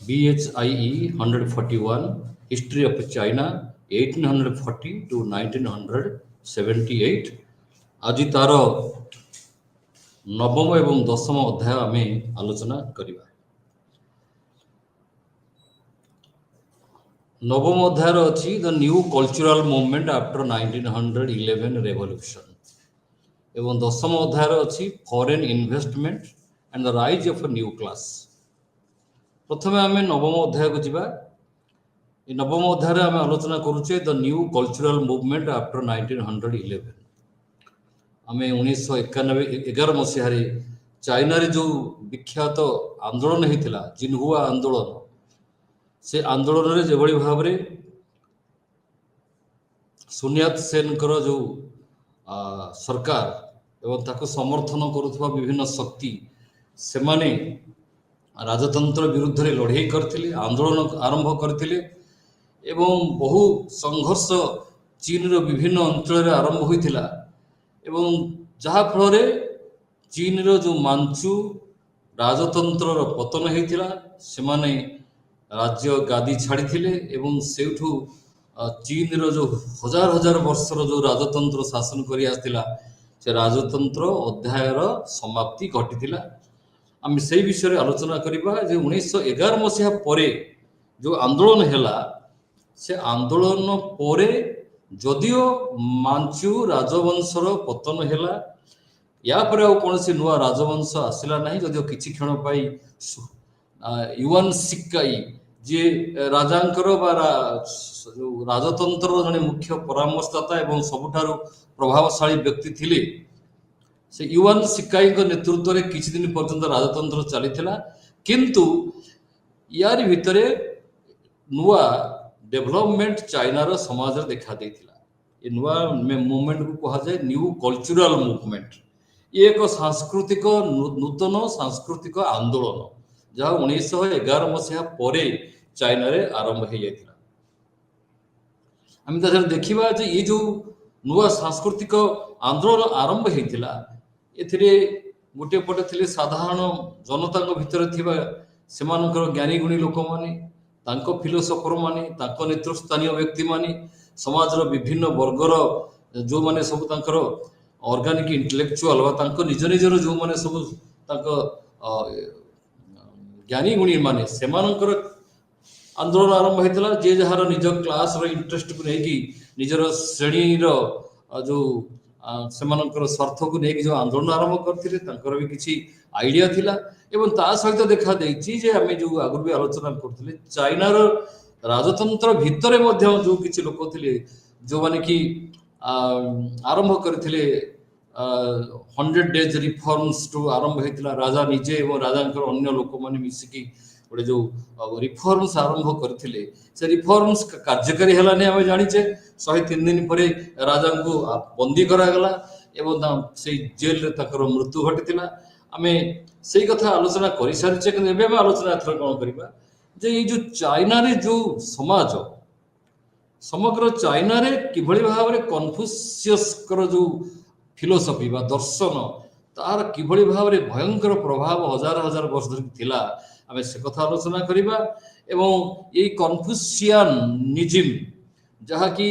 BHIE 141 History of China 1840 to 1978 आज तार नवम एवं दशम अध्याय आम आलोचना करिबा। नवम अध्याय अच्छी the new cultural movement after 1911 revolution एवं दशम अध्याय अच्छी foreign investment and the rise of a new class. प्रथम आम नवम अध्याय को जीवा। नवम अध्याय आम आलोचना करुचे the new cultural movement after 1911। आम 1911 मसीह चाइना रे जो विख्यात आंदोलन होता जिनहुआ आंदोलन से आंदोलन रे जेभली भाव रे सुनियात सेन जो सरकार एवं ताको समर्थन करुवा विभिन्न शक्ति से माने राजतंत्र विरुद्ध रे लड़ाई करथिले, आंदोलन आरंभ करथिले एवं बहु संघर्ष चीन रो विभिन्न अंचल रे आरंभ होइथिला एवं जहा फल रे चीन रो जो मांचू राजतंत्र रो पतन होइथिला। से माने राज्य गादी छाड़ीथिले एवं सेठू चीन रो जो हजार हजार वर्षर जो राजतंत्र शासन करी आस्तिला से राजतंत्र अध्यायर समाप्ति घटिथिला। आम से विषय आलोचना करिबा जे 1911 मसीहा परे जो आंदोलन हैला से आंदोलन परे जदियो मांचू राजवंशर पतन हैला या पर कौन से नुआ राजवंश आसला नहीं। जदियो किछि क्षण पाई युआन शिक्काई जे राजांकर बा राजतंत्र जने मुख्य परामर्शदाता एवं सबुठारु प्रभावशाली व्यक्ति थिले से युआन शिक्काई नेतृत्व में किछि दिन पर्यंत राजतंत्र चलीथिला। किंतु यार भितरे नुआ डेवलपमेंट चाइना रो समाज रे देखा देथिला। ए नुआ मूवमेंट को कहा जाए न्यू कल्चरल मूवमेंट। ये एक सांस्कृतिक नूतन सांस्कृतिक आंदोलन जहाँ 1911 मसीहा परे चाइना रे आरंभ हो जाता। आम देखा जे ये जो नुआ सांस्कृतिक आंदोलन आरंभ होता एथिरे गोटे पटे थिले साधारण जनता भितर थिबा सेमानकर ज्ञानी गुणी लोक माने तांको फिलोसोफर माने तांको नेतृस्थानीय व्यक्ति माने समाजर विभिन्न वर्गर जो माने सब तांकर ऑर्गेनिक इंटेलेक्चुअल बा तांको निज निजर जो माने सब तांको ज्ञानी गुणी माने सेमानकर आंदोलन आरंभ होता। जे जहार निज क्लास रो इंटरेस्ट को लेकी निजर श्रेणी रो जो सेमानकर स्वार्थ को लेकी जो आंदोलन आरंभ करथिले तांकर भी किछि आइडिया थिला एवं ता सहित देखा देछि जे आमे जो आगु भी आलोचना करथिले चाइना रो राजतंत्र भितरे मध्य जो किछि लोक थिले जो माने कि आरंभ करथिले 100 डेज रिफॉर्म्स टू आरंभ होता। राजा निजे एवं राजांकर अन्य लोक माने मिसिकी गोटे जो रिफॉर्म्स आरंभ करथिले से रिफॉर्म्स कार्यकारी हलाने आमे जानिचे 103 दिन परे राजा को बंदी करागला एवं से जेल रे तकर मृत्यु घटिथिला। आमे सेई कथा आलोचना करि सारिचे कि एबे आमे आलोचना एथर कोन करिबा जे ये जो चाइना रे जो समाज समग्र चाइना रे किभଳି भाबरे कन्फ्यूशियस कर जो फिलोसफी बा दर्शन तार किभଳି भाबरे भयंकर प्रभाव हजार हजार वर्ष धरि थिला आमे से कथा आलोचना करिबा। एवं ये कन्फ्यूशियनिज्म जहा कि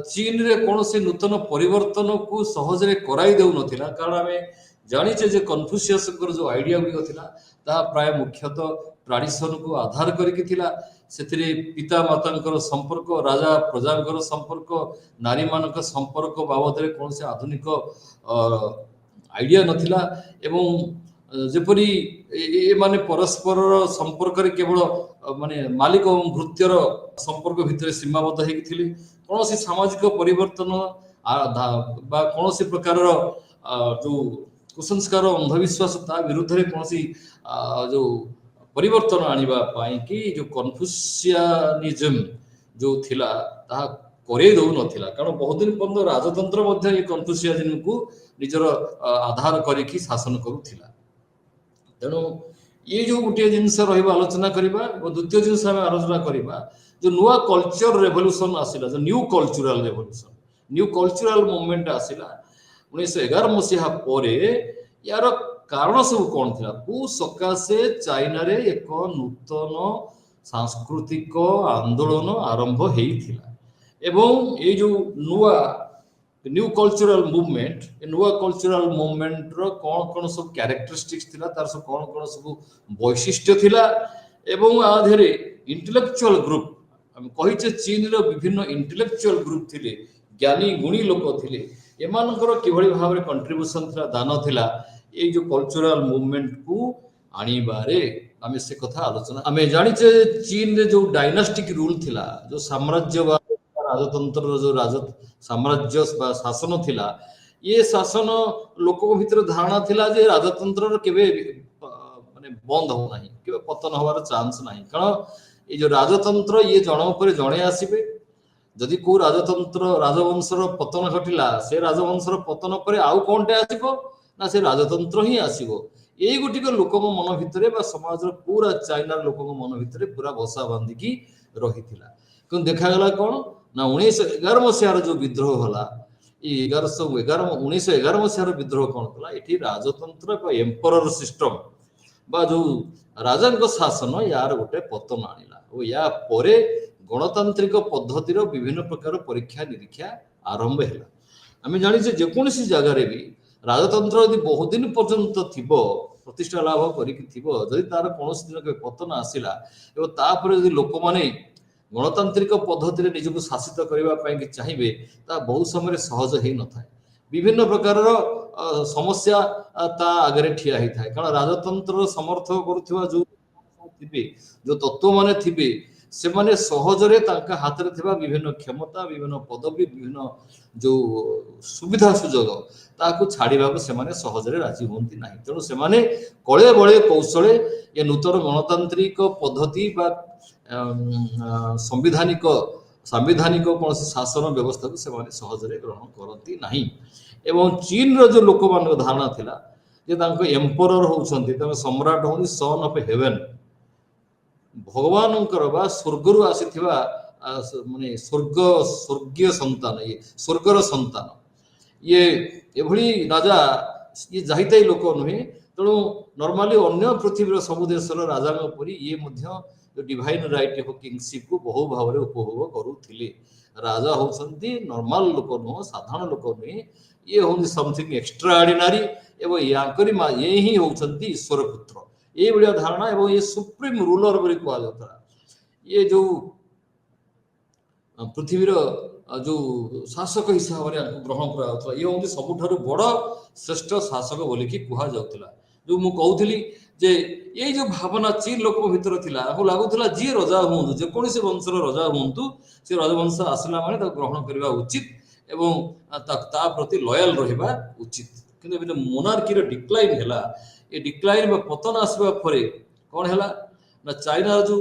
चीन रे कौन से नूतन परिवर्तन को सहज रे कराई देउ नथिला कारण आमे जानिचे जे कन्फ्यूशियस जो आइडिया गुडी थिला ता प्राय मुख्यतः ट्रेडिशन को आधार करके थिला। सेथिरे पिता मातांकर संपर्क राजा प्रजांकर संपर्क नारी मानक संपर्क बाबद रे कौन से आधुनिक आइडिया नथिला एवं जेपरी ए माने परस्पर संपर्क रे केवल माने मालिक और भृत्यर संपर्क भितर सीमाबद्ध होई थिले। कौन से सामाजिक परिवर्तन बा कौन से प्रकार जो कुसंस्कार अंधविश्वास ता विरुद्ध रे कौन सी जो परिवर्तन आनिबा पाई कि जो कन्फ्यूशियनिज्म जो थिला ता करे दउ नथिला कारण बहुत दिन पर्यंत राजतंत्र मध्ये ये कन्फ्यूशियनिज्म को निजर आधार करिकि शासन करूथिला। तेणु ये जो गोटे जिनस रहिबा आलोचना करिबा और द्वितीय जिनस हम आलोचना करिबा जो नुआ कल्चर रेवोल्यूशन आसिला जो new cultural revolution new cultural movement आसिला 1911 मसीहा परे यार कारण सब कौन थिला को सकाशे चाइना रे एक नूतन सांस्कृतिक आंदोलन आरंभ हेइथिला एवं ये जो नुआ न्यू कल्चरल मूवमेंट ए नुआ कल्चरल मूवमेंट रो कौन कौन सब कैरेक्टरिस्टिक्स थिला तार सब कौन कौन सब वैशिष्ट्य थिला एवं आधेरे इंटेलेक्चुअल ग्रुप हम कहिचे चीन रो विभिन्न इंटेलेक्चुअल ग्रुप थिले ज्ञानी गुणी लोक थिले एमानकर किभଳି भाबरे कंट्रीब्यूशन थिला दान थिला ए जो कल्चरल मूवमेंट को आनिबारे आमे से कथा आलोचना आमे जानिचे चीन रे जो डायनास्टिक रूल थिला जो साम्राज्यवाद राजतंत्र जो राज साम्राज्य शासन थिला ये शासन लोक भीतर धारणा थिला जे राजतंत्र केबे माने बंद हो नाही केबे पतन होवार चांस नाही कारण ये जो राजतंत्र ये जण ऊपर जणे आसीबे जदि को राजतंत्र राजवंशर पतन घटिला से राजवंशर पतन पर आउ कोनटे आसीबो ना से राजतंत्र ही आसीबो एई गुटिक लोकम मन भितरे बा समाज पूरा चाइना लोकम मन भितरे पूरा बसा बांधी की रहिथिला कोन देखा गला कोन ना 1911 मसिहार जो विद्रोह होला ई 1911 मसिहार विद्रोह कोन कला एठी राजतंत्र बा एम्परर सिस्टम बा जो राजांक शासन यार गोटे पतन आनिला ओ या परे गणतांत्रिक पद्धतिर विभिन्न प्रकार परीक्षा निरीक्षा आरंभ हैला आमे जानि जे जेकोनसी जगह रे भी राजतंत्र यदि बहुत दिन पर्यंत थिबो प्रतिष्ठा लाभ करिक थिबो जदि तार कोनोसी दिन के पतन आसिला एवं तापर यदि लोक माने गणतांत्रिक पद्धति निजक शासित करने कि चाहिए ता बहुत समय सहज हो न था विभिन्न प्रकार समस्या ता आगे ठिया ही था कारण राजतंत्र समर्थक करुवा जो थे जो तत्व माने थे से माने सहजरे तांका हाथ रे थिबा विभिन्न क्षमता विभिन्न पदवी विभिन्न जो सुविधा सुजोग ताकू छाड़ीबा से माने सहजरे राजी होंती नाही तेणु से माने कळे बळे कौशले ये नूतन गणतांत्रिक पद्धति बा संविधानिक सांविधानिक कौन शासन व्यवस्था को से सहजरे ग्रहण करती नहीं एवं चीन रो जो लोक मान धारणा थिला जे तांको एम्परर होउछंती तमे सम्राट होनी सन ऑफ हेवन भगवानंकर बा स्वर्गरु आसीथिबा माने स्वर्गीय संतान ये स्वर्गर संतान ये एभली राजा ये जाहिताई लोक नुहे तेणु नॉर्मली अन्य पृथ्वी सब देशर राजा परी ये मध्य डिवाइन राइट ऑफ किंगशिप को बहु भाव में उपभोग करुथिले राजा होउछंती नॉर्मल लोक नुह साधारण लोक नुहे ये होनी समथिंग एक्स्ट्राऑर्डिनरी एवं याकरी ये ही होउछंती ईश्वर पुत्र ये बढ़िया धारणा एवं ये सुप्रीम रूलर बोली कहा जाता ये जो पृथ्वीर जो शासक हिसाब से ग्रहण करा ये हूँ सबुठ बड़ श्रेष्ठ शासक बोली कह जाऊला जो मु कहूली जे ये जो भावना चीन लोक भीतर थिला लगुला जी रजा हूँ जेकोसी वंशर रजा हूँ से राजवंश आसला माने ग्रहण करने उचित एवं ता प्रति लयाल रहा उचित कि मोनार्की डिक्लाइन है ये डिक्लाइन पतन आसवा पर कौन है ना चाइना जो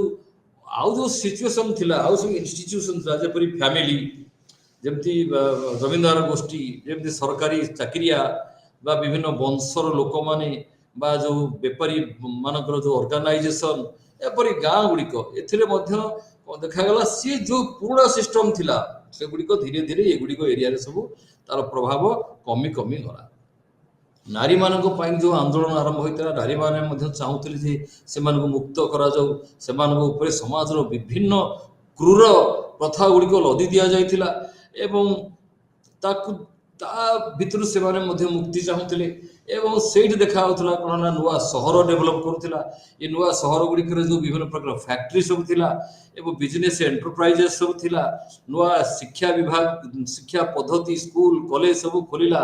आउ जो सिचुएशन थिला आउ सब इंस्टीट्यूशन थिला जेपरि फैमिली जेमती जमींदार गोष्ठी जेमती सरकारी चाकरिया बा विभिन्न वंशर लोक माने बा जो बेपारी मानकर जो ऑर्गेनाइजेशन एपरि गाँ गुड़िक एथिरे मध्य देखागला सी जो पुराना सिस्टम थिला से गुड़िक धीरे धीरे ये गुड़िक एरिया सब तार प्रभाव कमी कमी गला नारी मानक पाई जो आंदोलन आरंभ होता नारी माने चाहूले जे से मुक्त करा जाऊ से समाज विभिन्न क्रूर प्रथा गुड़िक लदी दि जाइथिला एवं ताकु ता भितर से मुक्ति चाहूले एवं सेठ देखा कौन ना नुआ सहर डेभलप करुला ये नुआ सहर गुड़िक जो विभिन्न प्रकार फैक्ट्री सब थिला एवं बिजनेस एंटरप्राइजेस सब थिला नुआ शिक्षा विभाग शिक्षा पद्धति स्कूल कॉलेज सब खोलिला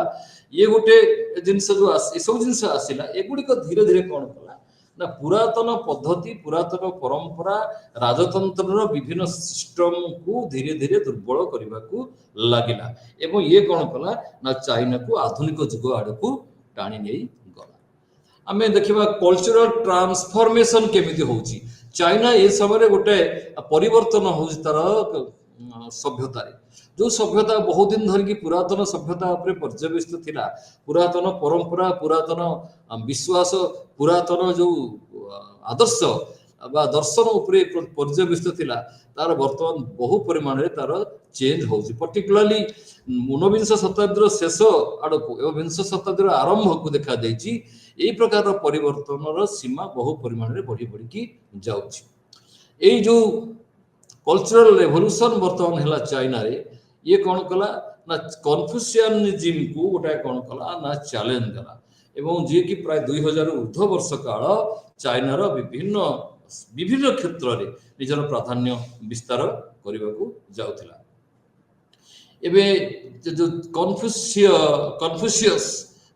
ये गोटे जिनस जो सब जिनस आसला एगुड़िक धीरे धीरे कौन कला ना पुरातन पद्धति पुरातन परंपरा राजतंत्र विभिन्न सिस्टम को धीरे धीरे दुर्बल करने को लगिला एवं ये कौन कला ना चाइना को आधुनिक जुग आड़ को टाणी नहीं गला आम देखा कल्चरल ट्रांसफॉर्मेशन केमिति होउची चाइना ये समय गोटे परिवर्तन हो तार सभ्यतार जो सभ्यता बहुत दिन धरिकी पुरातन सभ्यता पर्यवेसित थिला पुरातन परंपरा पुरातन विश्वास पुरातन जो आदर्श बा दर्शन उपरे पर्यवेसित थिला तार वर्तमान बहु परिमाण रे तार चेंज होउची पर्टिकुलरली 19 शताब्दी शेष आड़क एवं 20 शताब्दी आरंभ को देखा देछि एई प्रकार परिवर्तन सीमा बहु परिमाण रे बढ़ी बढ़ी की जाउची एई जो कल्चरल रेवोल्यूशन वर्तमान है चाइना रे ये कौन कला ना कन्फ्यूशियनिज्म को गोटे कौन कला ना चैलेंज देला एवं जी कि प्राय 2000 ऊर्ध्व वर्ष काल चाइनार विभिन्न विभिन्न क्षेत्र रे निजर प्राधान्य विस्तार करने को जाउथिला एबे जो कन्फ्यूशियस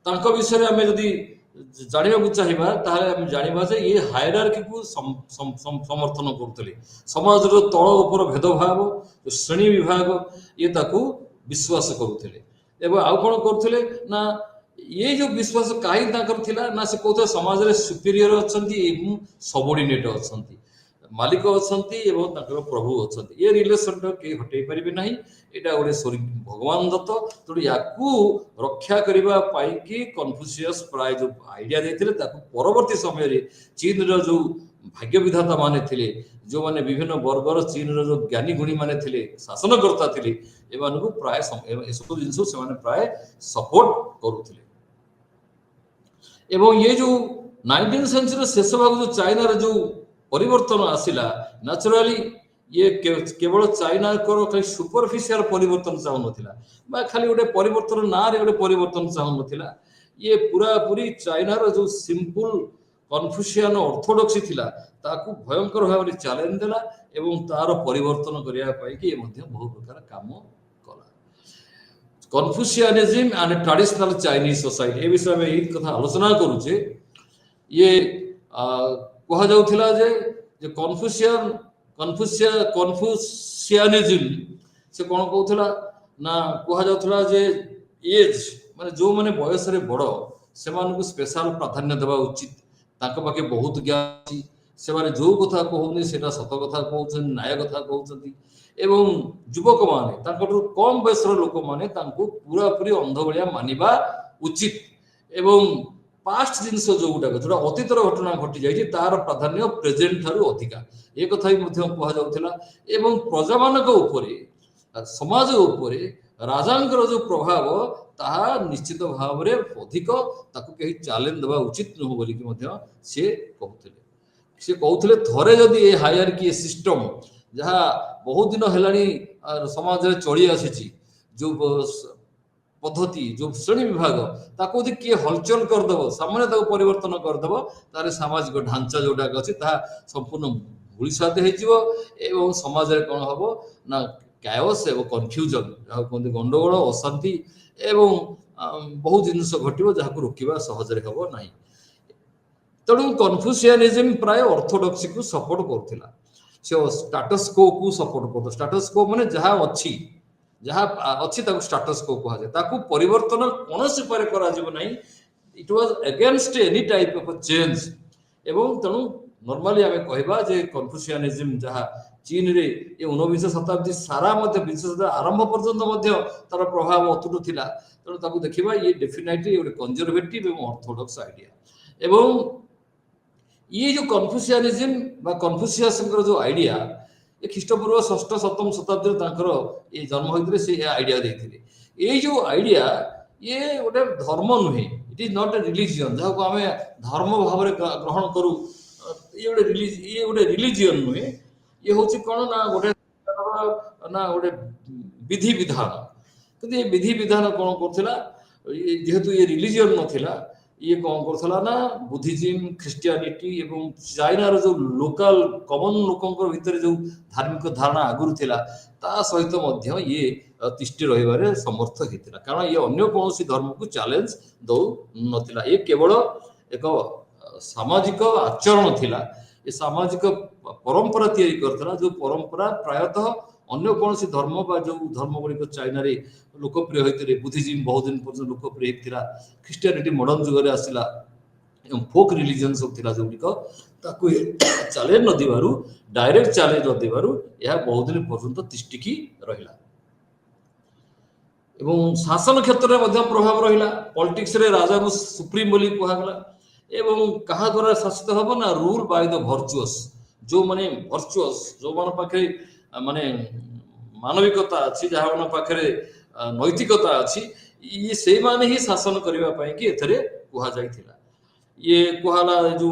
तांको विषय रे हमें यदि जानिबा को चाहिबा ताले हम जानिबा जे ये हायरार्की को समर्थन करतले समाज रो तळ ऊपर भेदभाव श्रेणी विभाग ये ताकू विश्वास करुଥିଲେ एवं आउ कोन करथले ना ये जो विश्वास काई ताकर थिला ना से कोथे समाज रे सुपीरियर अछंती एवं सबऑर्डिनेट अछंती मालिक अछंती एवं ताकर प्रभु अछंती ये रिलेशन के हटै परिबे नाही एटा ओडे भगवान दत्त तो याकू रक्षा करबा पाई कि कन्फ्यूशियस प्राय जो आइडिया देथिले ताकू परवर्ती समय रे चीन रो जो भाग्य विधाता माने थिले जो माने विभिन्न वर्गर चीन रो जो ज्ञानी गुणी माने थिले शासनकर्ता थिले एमान को प्राय एसो जिंसो से माने प्राय सपोर्ट करूथिले एवं ये जो 19th सेंचुरी शेष भाग जो चाइना रे जो परिवर्तन आसिला नेचुरली ये केवल चाइना को खाली सुपरफिशियल परिवर्तन चाहू नथिला बा खाली गोटे परिवर्तन ना रे गोटे परिवर्तन चाहू नथिला ये पूरा पूरी चाइना रो जो सिंपल कन्फ्यूशियन ऑर्थोडॉक्सी थिला ताकू भयंकर भाव रे चैलेंज देला एवं तार परिवर्तन करिया पाई कि ये मध्य बहु प्रकार काम कला Confucianism and traditional Chinese society ए विषय में एक कथा आलोचना करूचे ये कहा जाउथिला जे कन्फ्यूशियनिज्म से कौन कहूला ना कहा जाउथिला जे एज माने जो माने बयस रे बड़ से मानको स्पेशल प्राधान्य देबा उचित ताको बाके बहुत ज्ञान अछि से माने जो कथा कहउनी सेटा सत कथा कहउछन न्याय कथा कहउछंती एवं युवक माने ताको कम बयस रो लोक माने तांको पूरा पूरी अंध भलिया मानिबा उचित एवं पास्ट जिनस जो गुटाक जोटा अतीतर घटना घटी जाइए तार प्राधान्य प्रेजेंट ठारू अधिका ए कथा ही मध्य कहा जाउथिला एवं प्रजा मानक उपरे समाज उपरे राजांकर जो प्रभाव ताहा निश्चित भाव रे अधिक ताकू कहीं चैलेंज देबा उचित न हो बोली कि मध्य से कहउथिले थरे जदी ए हायरार्की सिस्टम जहा बहुत दिन हेलानी समाज रे चली आसीची जो पद्धति जो श्रेणी विभाग ताको यदि किए हलचल करदेव सामान्य ताको परिवर्तन करदेव तारे सामाजिक ढांचा जोटा अच्छी ता संपूर्ण भूलिसाद हो समाज रे कौन हम ना कैओस एवं कन्फ्यूजन जहाँ कहते गंडगोल अशांति एवं बहुत जिनस घटो जहाँ रोकवा सहज हम ना तेणु कन्फ्यूशियनिज्म प्राय ऑर्थोडॉक्सी को सपोर्ट करुला से स्टाटस को सपोर्ट कर स्टाटस को माने जहाँ अच्छी जहाँ अच्छी स्टाटस को कहा जाए ताकू परिवर्तन कौन से पर करा जिवो नहीं it was against any type of change एवं तेणु नॉर्मली आमे कहबा जे कन्फ्यूशियनिज्म जहाँ चीन रे ये 19 शताब्दी सारा मध्य 20 शताब्दी आरंभ पर्यंत मध्य तार प्रभाव अतुट थिला तेणु ताकू देखिबा ये डेफिनेटली एक कंजर्वेटिव एवं ऑर्थोडॉक्स आइडिया एवं ये जो कन्फ्यूशियनिज्म बा कन्फ्यूशियस जो आइडिया ये ख्रीष्टपूर्व 6th 7th शताब्दी ये जन्म होते से आइडिया देते ये जो आइडिया ये गोटे धर्म नुहे it is not a religion जहाँ को आम धर्म भाव ग्रहण करूँ ये गोटे रिलीजियन नुहे ये हूँ कौन ना गोटे विधि विधान कि ये विधि विधान कौन करा जेहेतु ये रिलीजियन नथिला ये कौन करथला ना बुद्धिज्म ख्रिस्टियानिटी एवं चाइनार जो लोकल कमन लोकंकर भितर जो धार्मिक धारणा आगुरु थिला ता सहित मध्य ये तिष्टि रहिबारे समर्थ हेतिला कारण ये अन्य कोनोसी धर्म को चैलेंज दौ नथिला ये केवल एक सामाजिक आचरण थिला ये सामाजिक परंपरा तैयारी करथला जो परंपरा प्रायतः अन्य कौन सी धर्म बा जो धर्म गुड़िक चाइना रे लोकप्रिय होते बुद्धिज्म बहुत दिन पर्यटन लोकप्रिय होता ख्रिस्टियानिटी मॉडर्न जुग आसला फोक रिलीजन सब थिला जो गुड़िक चैलेंज न देबारु डायरेक्ट चैलेंज न देबारु यह बहुत दिन पर्यंत तिष्टिकी रहिला एवं शासन क्षेत्र में प्रभाव रहिला पॉलिटिक्स रे राजा को सुप्रीम बोली कहगला एवं कहा द्वारा शासित हम ना रूल बाय द वर्चुअस जो माने वर्चुअस जो मान पाखे माने मानविकता अच्छी जहाँ मान पाखे नैतिकता अच्छी ये से माने ही शासन करने कि एथरे कुहा जाइथिला ये कुहाला जो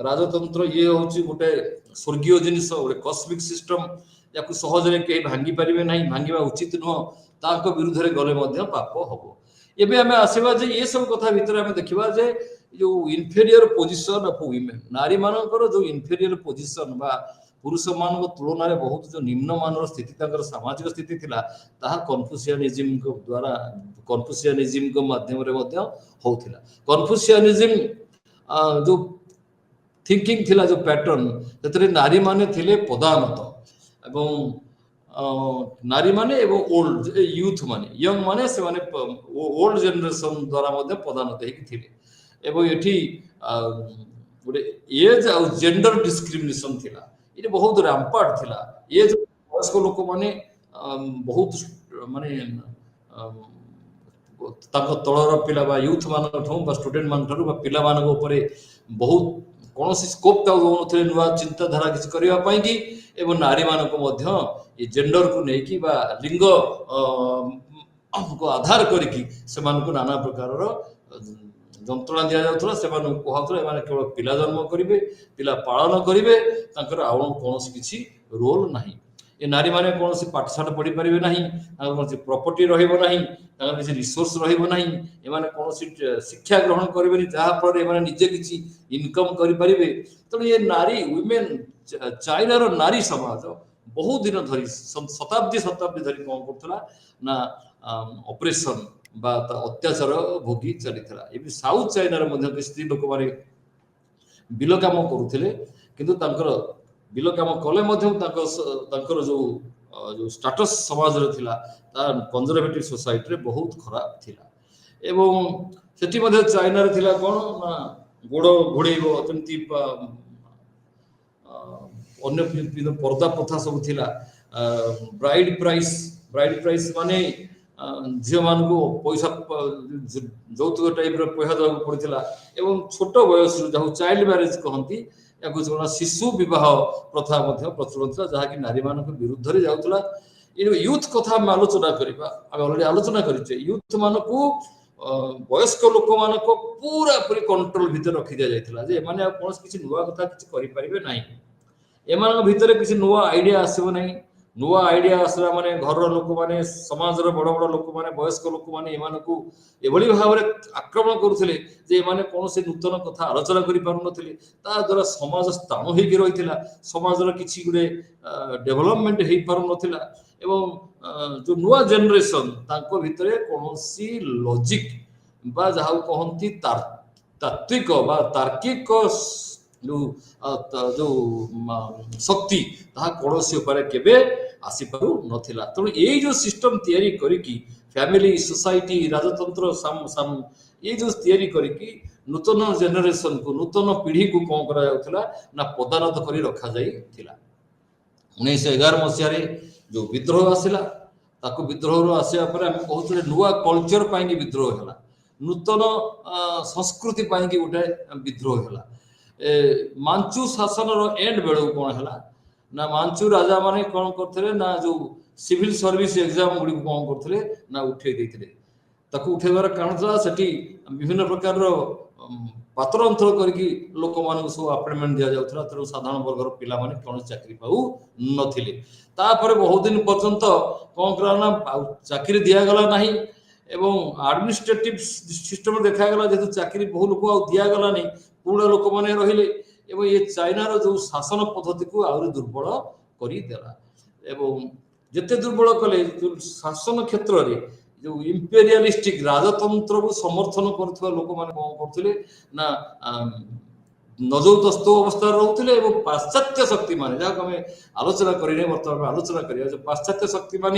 राजतंत्र ये होची गोटे स्वर्गीय जिनिस गोटे कस्मिक सिस्टम या सहजरे कहीं भांगी पारे ना भांगा उचित नुह ताको विरुद्ध रे गले मध्य पाप हबो एबे हमें आसीबा जे ये सब कथा भितर हमें देखिबा जे जो इन्फेरियर पोजिशन ऑफ वुमेन नारी मानकर जो इन्फेरियर पोजिशन बा पुरुष मान तुलन में बहुत जो निम्न मानर स्थिति ताकर सामाजिक स्थिति थिला ताहा कन्फ्यूशियनिज्म को द्वारा कन्फ्यूशियनिज्म को माध्यम रे मध्य होउथिला कन्फ्यूशियनिज्म जो थिंकिंग थिला जो पैटर्न तेरे नारी माने थिले पदानत एवं नारी माने एवं ओल्ड यूथ माने यंग माने से माने ओल्ड जनरेशन द्वारा मध्य पदानत हेकि थिले एवं एठी गोटे एज आ जेंडर डिस्क्रिमिनेशन थिला ये बहुत रैम्पार्ट थिला एज वयस्क लोक माने बहुत माने ताको तळर पिला बा यूथ मान बा स्टूडेंट मान बा पिला मान ऊपर बहुत कौन स्कोप दौन नुआ चिंताधारा किसी करने की एवं नारी मान ये जेंडर को लेकिन बा लिंग को आधार करके नाना प्रकार जंत्रणा दि जाऊला से कहला केवल पिला जन्म करेंगे पिला पालन करेंगे आउ कौन किसी रोल ना ये नारी माने कौन पाठशाठ पढ़ी पारे ना कौन प्रॉपर्टी रहा किसी रिसोर्स रहा कौन शिक्षा ग्रहण करेंगे जहाँफल निजे किसी इनकम करें तेणु ये नारी वुमेन चाइना रो नारी समाज बहुत दिन धरी शताब्दी शताब्दी धरी कौन करुला ना ऑपरेशन बा अत्याचार भोगी चली ये साउथ चाइना रे स्त्री लोक माने बिल काम करुले किंतु बिल काम कले जो जो स्टाटस समाज रे थिला कंजर्वेटिव सोसाइटी रे बहुत खराब थिला एवं सेठी मध्ये चाइना रे थिला कोन ना गोड़ घोड़ेबो जंती अन्य पर्दा प्रथा सब थिला ब्राइड प्राइस माने झील मान को पैसा जौतुक टाइप पैसा देवा पड़ता एवं छोट बयस जहाँ चाइल्ड मैरेज कहती या शिशु बह प्रथा प्रचलन था जहाँकि नारी मान विरुद्ध जाऊला ये यूथ कथा आम आलोचना करवा अलरेडी आलोचना करें यूथ मान को वयस्क लोक मान पूरा पूरी कंट्रोल भितर रखी दि जाता कौन किसी नुआ कथा किसी करें ना एम भितर किसी नुआ आइडिया आसब ना नुआ आइडिया आसला माने घर लोक माने समाज बड़ बड़ लोक माने वयस्क लोक माने एमानकु एभली भाव आक्रमण करुले जे एमाने कौन से नूतन कथा आलोचना करि पारु नथिले ता द्वारा समाज स्थाणु होइकि रहिथिला समाजर किछि गुडे डेवलपमेंट हेइ पारु नथिला एवं जो नुआ जनरेशन तांको भितरे कोनोसी लॉजिक बा जाहु कहंती तात्विक बा तार्किक जो शक्ति ता कौन के आसी पारु नथिला तेणु ये जो सिस्टम तैयारी करिकी फैमिली सोसाइटी राजतंत्र ये जो तैयारी करिकी नूतन जेनरेशन को नूतन पीढ़ी को कौन करा जाउथला ना पदानत करी रखा जाइथिला 1911 मसीह जो विद्रोह आसिला ताको विद्रोह आसिया पर हम कहउतले नुआ कल्चर पाइकी विद्रोह हला नूतन संस्कृति पाइकी गोटे विद्रोह हला मांचू शासन एंड बेलू कौन है ना मांचू राजा माने कौन करते ना जो सिविल सर्विस एग्जाम गुड़ी कौन करते ना उठे उठेबार कारण था सेठी विभिन्न प्रकार पात्र अंतर करके लोक मान सब अपॉइंटमेंट दि जाउथला तेणु साधारण वर्गर पिला माने कौन चाकरी पाऊ नथिले तापर बहुत दिन पर्यंत कौन करा ना चाकरी दिया गला नहीं एवं एडमिनिस्ट्रेटिव सिस्टम देखा गला जेतु चाकरी बहु लोक आ दिया गला नहीं पुणा लोक मैंने रहिले एवं ये चाइनार जो शासन पद्धति को आहरी दुर्बल करदेला एवं जिते दुर्बल कले जो शासन क्षेत्र में जो इंपेरियलिस्टिक राजतंत्र को समर्थन कर लोक मैंने कौन करते ना नजौतस्त अवस्था रोते पाश्चात्य शक्ति मान जहाँ आम आलोचना करें बर्तमान आलोचना करिया जो पाश्चात्य शक्ति मान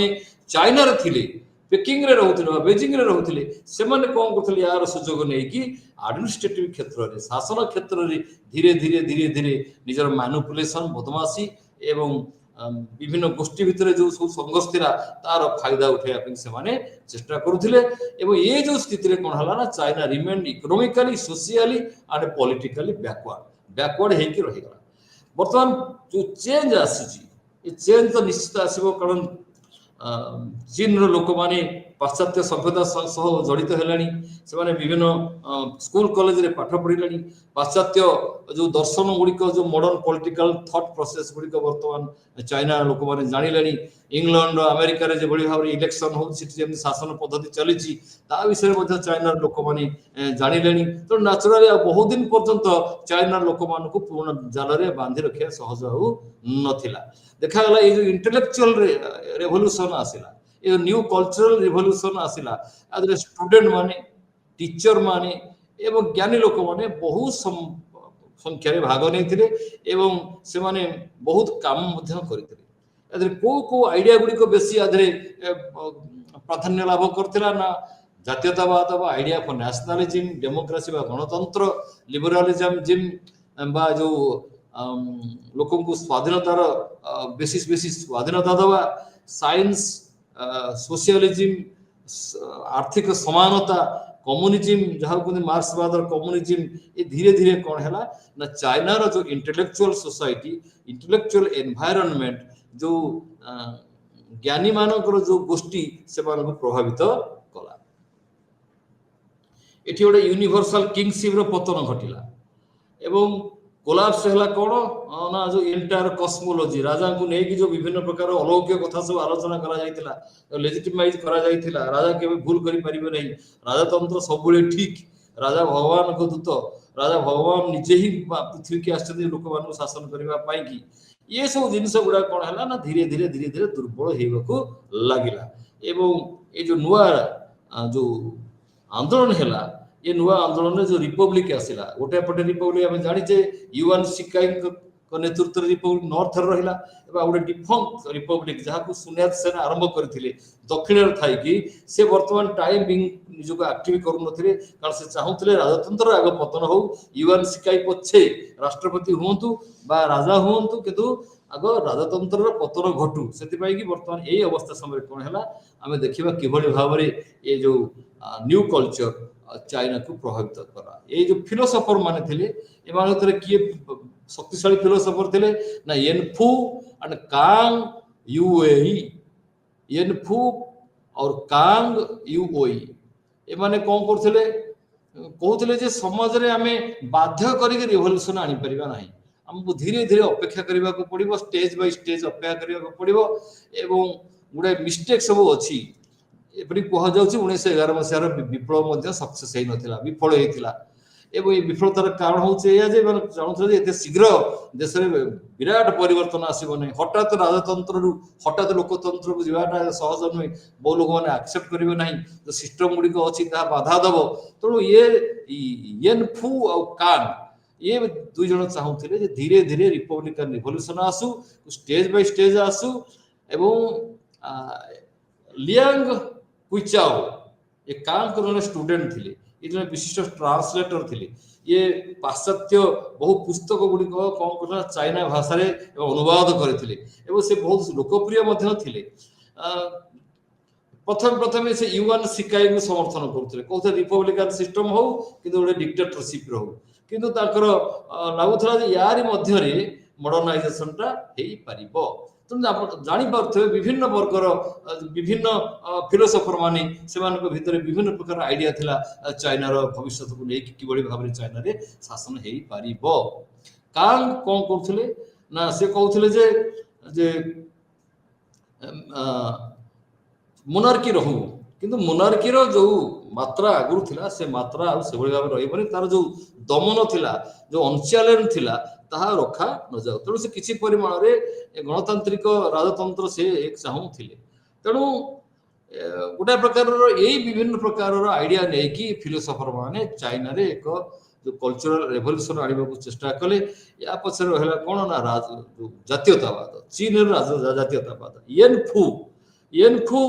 चाइना रे थिले पेकिंग रे रहउथिले बेजिंग रे रहउथिले से माने कोन करथले यार सुजोग नै कि एडमिनिस्ट्रेटिव क्षेत्र रे शासन क्षेत्र रे धीरे धीरे धीरे धीरे निजर मैनिपुलेशन बदमाशी एवं विभिन्न गोष्ठी भितर जो सब संघर्ष थिला तार फायदा उठाया पे से माने चेष्टा करुथिले एवं ये जो स्थिति रे कोन हला ना China remain economically socially and politically backward हे कि रहि गला बर्तमान जो चेंज आसी चेंज तो निश्चित आसो कारण चीन लोक माने पाश्चात्य सभ्यता सह जड़ित है विभिन्न स्कूल कॉलेज रे पाठ पढ़िले पाश्चात्य जो दर्शन गुड़िक जो मॉडर्न पॉलिटिकल थॉट प्रोसेस गुड़िक वर्तमान चाइना लोक माने जानिले इंग्लैंड अमेरिका रे जो भाव इलेक्शन हो शासन पद्धति चली विषय में चाइना लोक माने जानिले तो नेचुराली बहुत दिन पर्यंत चाइना लोक मान पूर्ण जाल में बांधि रखा सहज हो नथिला देखा ये जो इंटेलेक्चुअल रेवोल्यूशन आसिला ये न्यू कल्चरल रिवोल्यूशन आसिला आदरे स्टूडेंट माने टीचर माने एवं ज्ञानी लोक माने बहुत संख्या रे भाग नहीं एवं से माने बहुत काम मध्य करथिले आदरे को आइडिया गुडी को बेसी आदरे प्राधान्य लाभ करथिला ना जातीयतावाद बा आइडिया फॉर नेशनलिज्म डेमोक्रेसी बा गणतंत्र लिबरलिज्म बा जो लोक को स्वाधीनतार बेसिस स्वाधीनता दवा साइंस सोशियलिज्म आर्थिक समानता कम्युनिज्म जहाँ कहते मार्क्सवाद और कम्युनिज्म ये धीरे धीरे कौन है ना चाइना रो जो इंटेलेक्चुअल सोसाइटी इंटेलेक्चुअल एनवायरनमेंट जो ज्ञानी मानकर जो गोष्ठी से प्रभावित कला एटी गोटे यूनिवर्सल किंगशिप रो पतन घटिला एवं कोलाप्स है कौन ना जो एंटायर कस्मोलोजी राजा को नहीं कि जो विभिन्न प्रकार अलौकिक कथा सब आलोचना करा लेजिटिमाइज करा राजा के भूल करि परिबे नहीं राजतंत्र सब ठीक राजा भगवान को दूत राजा भगवान निजे ही पृथ्वी के आश्चर्य लोक मान शासन करने की ये सब जिन गुड़ा कौन है ना धीरे धीरे दुर्बल होगा लगिला एवं ये जो नुआ जो आंदोलन है ये नुआ आंदोलन जो रिपब्लिक आसिला गोटे पटे रिपब्लिक आम जाचे युआन शिकाई नेतृत्व रिपब्लिक नॉर्थ रहा गोटे डिफंक रिपब्लिक जहाँ को सुनियात सेना आरंभ करते दक्षिण थी से बर्तमान टाइम निजक आक्टिव करूँ कारण से चाहूले राजतंत्र आग पतन हो युआन शिकाई पछे राष्ट्रपति हूँ बा राजा हूँ किंतु आग राजतंत्र पतन घटू से बर्तमान यही अवस्था समय कौन है आम देखा किभली भाव में ये जो न्यू कल्चर चाइना को प्रभावित करा ये जो फिलोसोफर माने थे एमानतर किए शक्तिशाली फिलोसोफर थे ना येनफू एंड कांग यूओई येनफू और कांग यूओई एमाने कौन करथिले कहते जे समाज रे आमे बाध्य करी रिवोल्यूशन आनी परिबा नाही हमको धीरे धीरे अपेक्षा करबा को पड़िबो स्टेज बाय स्टेज अपेक्षा करबा को पड़िबो एवं गुडे मिस्टेक सब अछि एपरी कह जाउछि 1911 मसियार विप्लव सक्सेस हो नथिला विफल होइतिला एवं ये विफलतार कारण होचे या जे जानथले एते शीघ्र देश रे विराट परिवर्तन आसीबो नै हठात राजतंत्र रु हठात लोकतंत्र को जीवाटा सहज नै बहु लोक माने एक्सेप्ट करिवे नै जो सिस्टम गुडी को अछि ता बाधा दबो तो ये येनफू और कान ये दुई जन चाहूले जे धीरे धीरे रिपब्लिकन रिवोल्यूशन आसू स्टेज बाय स्टेज आसू एवं लियांग कुचाओ ये कान स्टूडेंट थे ये विशिष्ट ट्रांसलेटर थे ये पाश्चात्य बहु पुस्तक गुड़िक कौन कर चाइना भाषा अनुवाद करते से बहुत लोकप्रिय थे प्रथम प्रथम से युआन शिकाई को समर्थन करते कहते रिपब्लिकन सिस्टम हो कि गोटे डिक्टेटरशिप रो किंतु लगुला यार मध्य मॉडर्नाइजेशन टा हो पारिबो जापर विभिन्न वर्गर विभिन्न फिलोसोफर माने भितर विभिन्न प्रकार आइडिया थिला चाइनार भविष्य को लेकिन किभली भाव में चाइना रे शासन हो पारिबो कांग कौन करथिले ना से कहथिले जे मोनार्की रहू किंतु मोनार्की रो जो मात्रा आगुर थिला से मात्रा आ से भाव रही तार जो दमन थिला जो अनचैलेंज थिला ताहा रखा न जाऊ तेणु से किसी परिमाण में गणतांत्रिक राजतंत्र से एक चाहूले तेणु गोटे प्रकार यही विभिन्न प्रकार आइडिया नहीं कि फिलोसोफर माने चाइना रे एक जो कल्चरल रेवोल्यूशन आने को चेष्टा कले या पछे रहला कोन ना जातीयतावाद चीन जातीयतावाद येनफू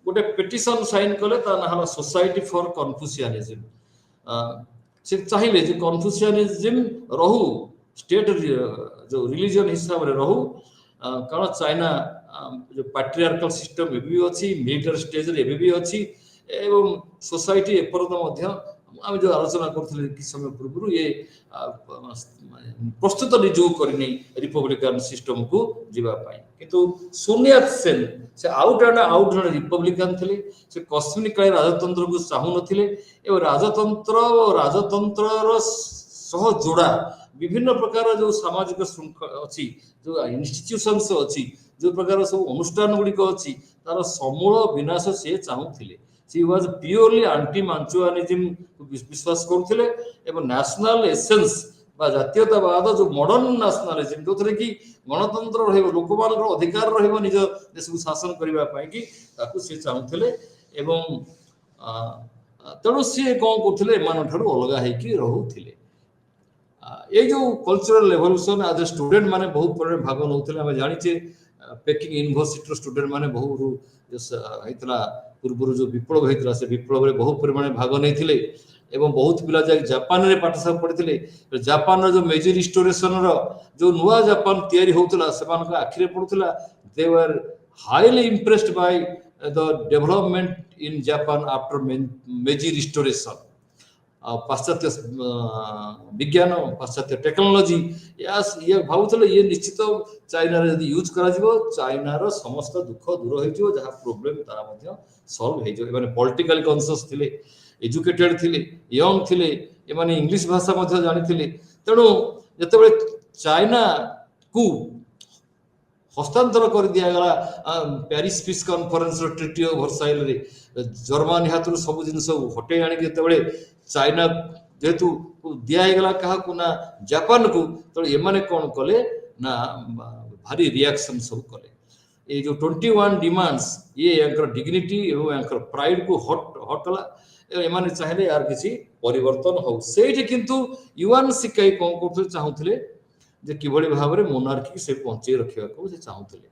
गोटे पिटिशन साइन कले ता ना सोसाइटी फॉर कन्फ्यूशियनिज्म से चाहिए जे कन्फ्यूशियनिज्म रहू स्टेट जो रिलीजन हिसाब रे रहू कारण चाइना जो पैट्रियार्कल सिस्टम भी अच्छी मिलिटरी स्टेज रे भी अच्छी एवं सोसाइटी एपर्यंत आम जो आलोचना करथिले कि समय पूर्व ये प्रस्तुत निजो करनी रिपब्लिकन सिस्टम को जीवा पाई किंतु सोनियात सेन से आउट एंड आउट जन रिपब्लिकन थिले से कश्मीर काल राजतंत्र को चाहू नथिले एवं राजतंत्र रो सह जोड़ा विभिन्न प्रकार जो सामाजिक श्रृंखला अच्छी जो इंस्टीट्यूशंस अच्छी जो प्रकार सब अनुष्ठान गुड़िक अच्छी तार समूल विनाश से चाहूले सी वाज प्योरली आंटी मांचुआनिज्म विश्वास करुले एवं नेशनल एसेंस बा जातीयतावाद जो मॉडर्न नेशनलिज्म जो थे कि गणतंत्र रहिबो लोक मान अधिकार रहिबो निज देश को शासन करबा पई कि ताकू से चाहूले एवं तेणु सी कौन करथिले मान ठारू अलगा है कि रहउथिले ये जो कल्चरल रेवोल्यूशन आज स्टूडेंट माने बहुत परिमाण भाग नउथिले हम जानिचे पेकिंग यूनिवर्सिटी स्टूडेंट माने बहु हेतला पूर्व जो विप्लव हेतला से विप्लव रे बहु परिमाण भाग नैथिले एवं बहुत पिला जाय जापान रे पाठशाला पढ़िथिले जापान रो जो मेजी रिस्टोरेशन रो जो नुआ जापान तयारी होतला समान का आखिरे पड़ुतला they were highly impressed by the development in Japan after Meiji restoration पाश्चात्य विज्ञान पाश्चात्य टेक्नोलोजी ये भावुले ये निश्चित चाइना रे यदि यूज करा जिवो चाइना रो समस्त दुख दूर हो जिवो जहा प्रॉब्लम तारा मध्ये सॉल्व हे जो माने पॉलिटिकल कॉन्शियस थिले एजुकेटेड थिले यंग थिले ए माने इंग्लिश भाषा मध्ये जानि थिले तेणु जते बेले चाइना को हस्तांतर कर दिया गला पेरिस पीस कॉन्फ्रेंस रो ट्रीटी ऑफ वर्साइल रे जर्मनी हाथुर सब जिनस हटे आनी जते बेले चाइना जेतु दिया गला कहा को ना जापान को तो ये माने कोन कले ना भारी रिएक्शन सब कले ये जो 21 डिमांड्स ये एंकर डिग्निटी एवं एंकर प्राइड को हटला ए माने चाहले यार किसी परिवर्तन हो सेठी किंतु युवान सिकाई कोन करथले चाहुथले जे किबळी भाबरे मोनार्की से पहुंचे रखिया को से चाहुथले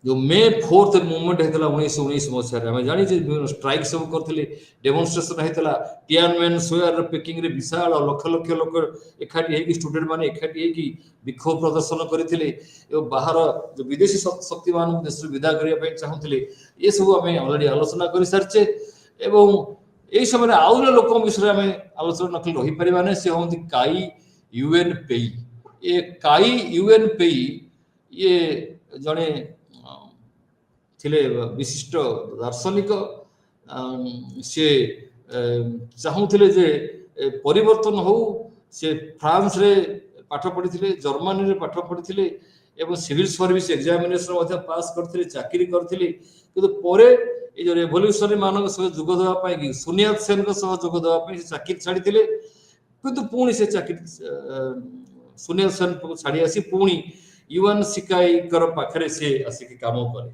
जो मे 4th मूवमेंट हेतला 1919 मसिया रे हम जानि जे स्ट्राइक सब करथले डेमोन्स्ट्रेशन हेतला टियानमेन स्क्वायर पेकिंग रे विशाल लक्ष लक्ष लोक एखाटी हे कि स्टूडेंट माने एखाटी हे कि विक्षोभ प्रदर्शन करथिले ए बाहर जो विदेशी शक्तिमान देश विदा करिया पय चाहुथले ये सब हमें ऑलरेडी आलोचना करि सरचे एवं एई समय आउरे लोक विषय में आलोचना नकल रही परिबा ने से होंती काई यूएन पेई ए काई यूएन पेई ये जने थिले विशिष्ट दार्शनिक से चाहूले जे परिवर्तन हो से फ्रांस रे पाठ पढ़ी जर्मनी रे पाठ पढ़ी एवं सिविल सर्विस एग्जामिनेशन पास करथिले चाकरी करथिले किंतु परे ए जो रेवोल्यूशन मानक सह जोग देवा पई कि सुनियात सेन को सह जोग देवा पई चाकरी छाड़ीथिले किंतु पुणी से चाकरी सुनियात सेन को छाड़ी आसी पुणी युवान सिकाई कर पाखरे से आसी के काम करे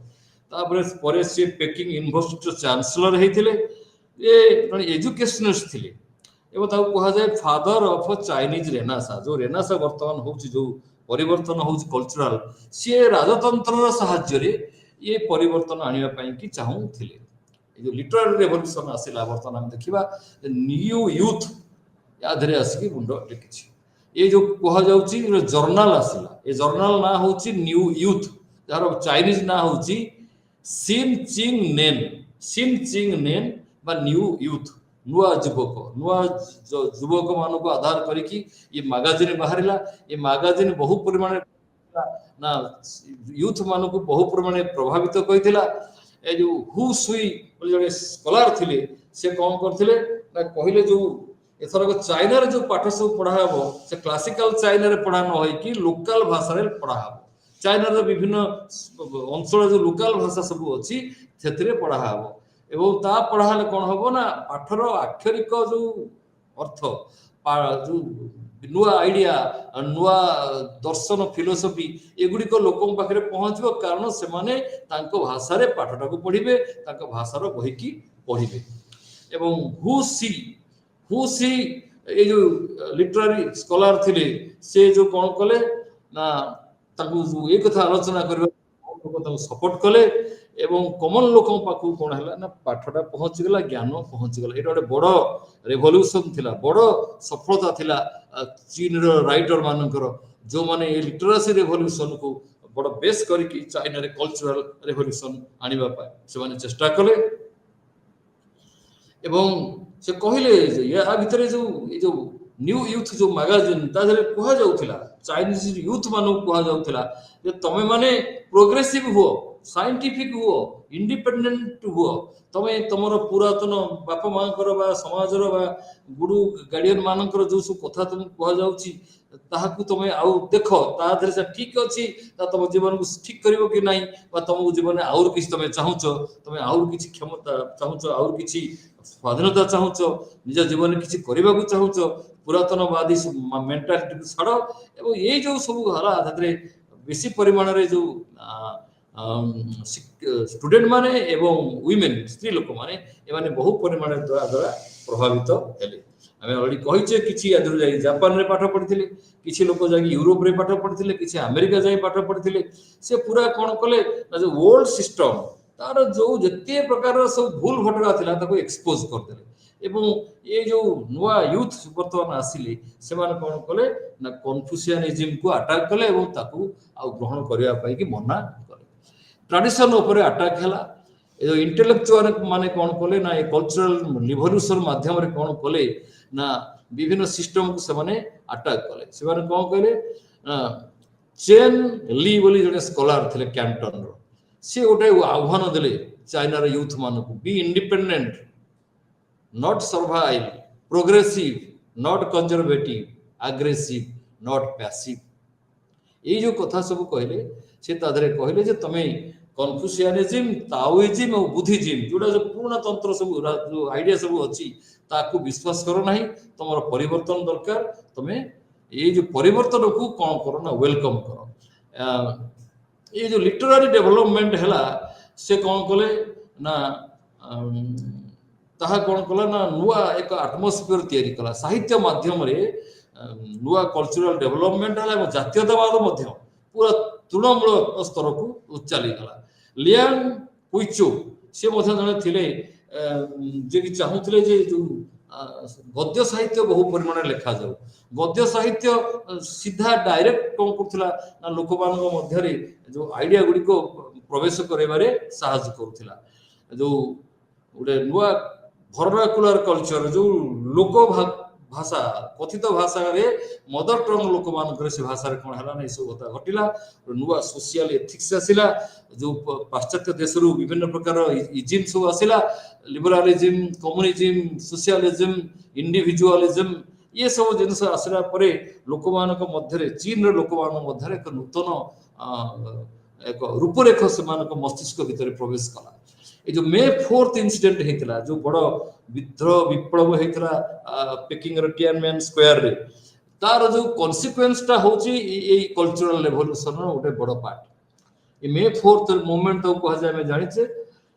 तापर परे से पेकिंग यूनिवर्सिटी चांसलर हेतिले ए जन एजुकेशनिस्ट थिले एवं ताऊ कहा जाए फादर ऑफ चाइनीज रेनासा जो रेनासा वर्तमान होची जो परिवर्तन होची कल्चरल से राजतंत्र सहाय्य रे ये परिवर्तन आनिया पई कि चाहू थिले ए जो लिटरेरी रेवोल्यूशन आसिला वर्तमान हम देखिबा न्यू यूथ यादरे आसी गुंडो टेकिछि ये जो कहा जाउची जर्नल आसिला ए जर्नल ना होची न्यू यूथ जार चाइनीज ना होची सिन चिंग नेन बा न्यू यूथ नुआ युवक मान को आधार करिकी ये मैगजीन बाहरिला ये मैगजीन बहु परिमाण ना यूथ मान को बहु परिमाण प्रभावित कइथिला ए जो हु सुई जने स्कॉलर थिले से कोन करथिले ना कहिले जो एथर को चाइना रे जो पाठ सब पढ़ा हबो से क्लासिकल चाइना रे पढ़ा न होई कि लोकल भाषा रे पढ़ा हबो चाइना रे विभिन्न अंचल जो लोकल भाषा सब अछि सेतिरे पढ़ा हबो एवं ता पढ़ाले कोन हबो ना पाठर आक्षरिक जो अर्थ जो नुआ आइडिया नुआ दर्शन फिलोसफी एगुडी को लोकों पाखरे पहुंचबो कारण से माने तांको भाषा रे पाठटा को पढ़िबे तांको भाषा रो बही की पढ़िबे एवं हु सी ए जो लिटरेरी स्कॉलर थिले से जो कोन कले ना ताकू ए कथा आलोचना करबे लोक ताकू सपोर्ट कले एवं कॉमन लोकों पाखु कोन हला ना पाठटा पहुंच गला ज्ञान पहुंच गला एटा बड़ रेवोल्यूशन थिला बड़ सफलता थिला चीन रो राइटर मानकर जो माने ए लिटरेसी रेवोल्यूशन को बड़ बेस करिकी चाइना रे कल्चरल रेवोल्यूशन आनिबा पाए से माने चेष्टा कले ଏବଂ ସେ କହିଲେ ଯେ ୟା ଭିତରେ ଯୋଉ ନ୍ୟୁ ୟୁଥ୍ ଯୋଉ ମାଗାଜିନ୍ ତା ଦେହରେ କୁହାଯାଉଥିଲା ଚାଇନିଜ ୟୁଥ୍ ମାନଙ୍କୁ କୁହାଯାଉଥିଲା ଯେ ତମେ ମାନେ ପ୍ରୋଗ୍ରେସିଭ ହୁଅ, ସାଇଣ୍ଟିଫିକ ହୁଅ, ଇଣ୍ଡିପେଣ୍ଡେଣ୍ଟ ହୁଅ, ତମେ ତମର ପୁରାତନ ବାପା ମାଙ୍କର ବା ସମାଜର ବା ଗୁରୁ ଗାର୍ଡିଆନ ମାନଙ୍କର ଯୋଉ ସବୁ କଥା ତମକୁ କୁହାଯାଉଛି ତାହାକୁ ତମେ ଆଉ ଦେଖ ତା ଦେହରେ ସେ ଠିକ ଅଛି ତା ତମ ଜୀବନକୁ ଠିକ କରିବ କି ନାହିଁ, ବା ତମକୁ ଜୀବନରେ ଆହୁରି କିଛି ତମେ ଚାହୁଁଛ, ତମେ ଆହୁରି କିଛି କ୍ଷମତା ଚାହୁଁଛ, ଆହୁରି କିଛି ସ୍ୱାଧୀନତା ଚାହୁଁଛ, ନିଜ ଜୀବନରେ କିଛି କରିବାକୁ ଚାହୁଁଛ, ପୁରାତନବାଦୀ ମେଣ୍ଟାଲିଟିକୁ ଛାଡ଼। ଏବଂ ଏଇ ଯୋଉ ସବୁ ହେଲା ସେଥିରେ ବେଶୀ ପରିମାଣରେ ଯୋଉ ଷ୍ଟୁଡେଣ୍ଟ ମାନେ ଏବଂ ୱିମେନ୍ ସ୍ତ୍ରୀ ଲୋକମାନେ ଏମାନେ ବହୁ ପରିମାଣରେ ଦ୍ୱାରା ପ୍ରଭାବିତ ହେଲେ। ଆମେ ଅଲରେଡି କହିଛେ କିଛି ଆଦରୁ ଯାଇ ଜାପାନରେ ପାଠ ପଢିଥିଲେ, କିଛି ଲୋକ ଯାଇକି ୟୁରୋପରେ ପାଠ ପଢିଥିଲେ, କିଛି ଆମେରିକା ଯାଇ ପାଠ ପଢିଥିଲେ। ସେ ପୁରା କଣ କଲେ ନା ଯୋଉ ଓଲ୍ଡ ସିଷ୍ଟମ ତାର ଯୋଉ ଯେତେ ପ୍ରକାର ସବୁ ଭୁଲ ଭଟକା ଥିଲା ତାକୁ ଏକ୍ସପୋଜ କରିଦେଲେ। ଏବଂ ଏ ଯୋଉ ନୂଆ ୟୁଥ ବର୍ତ୍ତମାନ ଆସିଲେ ସେମାନେ କଣ କଲେ ନା କନଫ୍ୟୁସିଆନିଜିମକୁ ଆଟାକ କଲେ ଏବଂ ତାକୁ ଆଉ ଗ୍ରହଣ କରିବା ପାଇଁ କି ମନା କଲେ। ଟ୍ରାଡିସନ ଉପରେ ଆଟାକ ହେଲା। ଏ ଯୋଉ ଇଣ୍ଟେଲେକ୍ଚୁଆଲ ମାନେ କଣ କଲେ ନା ଏ କଲଚରାଲ ରିଭଲ୍ୟୁସନ ମାଧ୍ୟମରେ କଣ କଲେ ନା ବିଭିନ୍ନ ସିଷ୍ଟମକୁ ସେମାନେ ଆଟାକ କଲେ। ସେମାନେ କଣ କହିଲେ ନା ଚେନ୍ ଲି ବୋଲି ଜଣେ ସ୍କଲାର ଥିଲେ କ୍ୟାଣ୍ଟନର, ସେ ଗୋଟେ ଆହ୍ୱାନ ଦେଲେ ଚାଇନାର ୟୁଥ ମାନଙ୍କୁ, ବି independent, not servile, progressive, not conservative, aggressive, not passive। ଏଇ ଯୋଉ କଥା ସବୁ କହିଲେ ସେ ତା ଦେହରେ କହିଲେ ଯେ ତମେ କନଫ୍ୟୁସିଆନିଜିମ, ତାଓଇଜିମ ଆଉ ବୁଦ୍ଧିଜିମ ଯୋଉଟା ଯୋଉ ପୁରୁଣା ତନ୍ତ୍ର ସବୁ ଯୋଉ ଆଇଡିଆ ସବୁ ଅଛି ତାକୁ ବିଶ୍ୱାସ କର ନାହିଁ, ତମର ପରିବର୍ତ୍ତନ ଦରକାର, ତମେ ଏଇ ଯୋଉ ପରିବର୍ତ୍ତନକୁ କଣ କର ନା ୱେଲକମ କର। ଏଇ ଯୋଉ ଲିଟରାରୀ ଡେଭଲପମେଣ୍ଟ ହେଲା ସେ କଣ କଲେ ନା ତାହା କଣ କଲା ନା ନୂଆ ଏକ ଆଟମୋସ୍ଫିୟର ତିଆରି କଲା ସାହିତ୍ୟ ମାଧ୍ୟମରେ। ନୂଆ କଲଚରାଲ ଡେଭଲପମେଣ୍ଟ ହେଲା ଏବଂ ଜାତୀୟତାବାଦ ମଧ୍ୟ ପୁରା ତୃଣମୂଳ ସ୍ତରକୁ ଚାଲିଗଲା। ଲିଆଙ୍ଗ କୁଇଚୋ ସେ ମଧ୍ୟ ଜଣେ ଥିଲେ ଯିଏକି ଚାହୁଁଥିଲେ ଯେ ଯୋଉ ଗଦ୍ୟ ସାହିତ୍ୟ ବହୁ ପରିମାଣରେ ଲେଖାଯାଉ। ଗଦ୍ୟ ସାହିତ୍ୟ ସିଧା ଡାଇରେକ୍ଟ କଣ କରୁଥିଲା ନା ଲୋକମାନଙ୍କ ମଧ୍ୟରେ ଯୋଉ ଆଇଡିଆ ଗୁଡ଼ିକ ପ୍ରବେଶ କରାଇବାରେ ସାହାଯ୍ୟ କରୁଥିଲା। ଯୋଉ ଗୋଟେ ନୂଆ ଭର୍ନାକୁଲାର କଲଚର ଯୋଉ ଲୋକ ଭାଷା କଥିତ ଭାଷାରେ ମଦର ଟଙ୍ଗ ଲୋକମାନଙ୍କର ସେ ଭାଷାରେ କଣ ହେଲା ନା ଏସବୁ କଥା ଘଟିଲା। ନୂଆ ସୋସିଆଲ ଏଥିକ୍ସ ଆସିଲା, ଯୋଉ ପାଶ୍ଚାତ୍ୟ ଦେଶରୁ ବିଭିନ୍ନ ପ୍ରକାର ଇଜିମ ସବୁ ଆସିଲା, ଲିବରାଲିଜିମ, କମ୍ୟୁନିଜିମ, ସୋସିଆଲିଜିମ, ଇଣ୍ଡିଭିଜୁଆଲିଜିମ, ଇଏ ସବୁ ଜିନିଷ ଆସିଲା ପରେ ଲୋକମାନଙ୍କ ମଧ୍ୟରେ ଚୀନର ଲୋକମାନଙ୍କ ମଧ୍ୟରେ ଏକ ନୂତନ ଏକ ରୂପରେଖ ସେମାନଙ୍କ ମସ୍ତିଷ୍କ ଭିତରେ ପ୍ରବେଶ କଲା। ଏ ଯୋଉ ମେ 4th ଇନସିଡେଣ୍ଟ ହେଇଥିଲା, ଯୋଉ ବଡ ବିଦ୍ରୋହ ବିପ୍ଳବ ହେଇଥିଲା ପେକିଂର ଟିଆନମେନ୍ ସ୍କୋୟାରରେ, ତାର ଯୋଉ କନସିକ୍ୱେନ୍ସଟା ହଉଛି ଏଇ କଲଚରାଲ ରେଭଲ୍ୟୁସନର ଗୋଟେ ବଡ ପାର୍ଟ। ଏ ମେ 4th ମୁଭମେଣ୍ଟ ତାକୁ କୁହାଯାଏ। ଆମେ ଜାଣିଛେ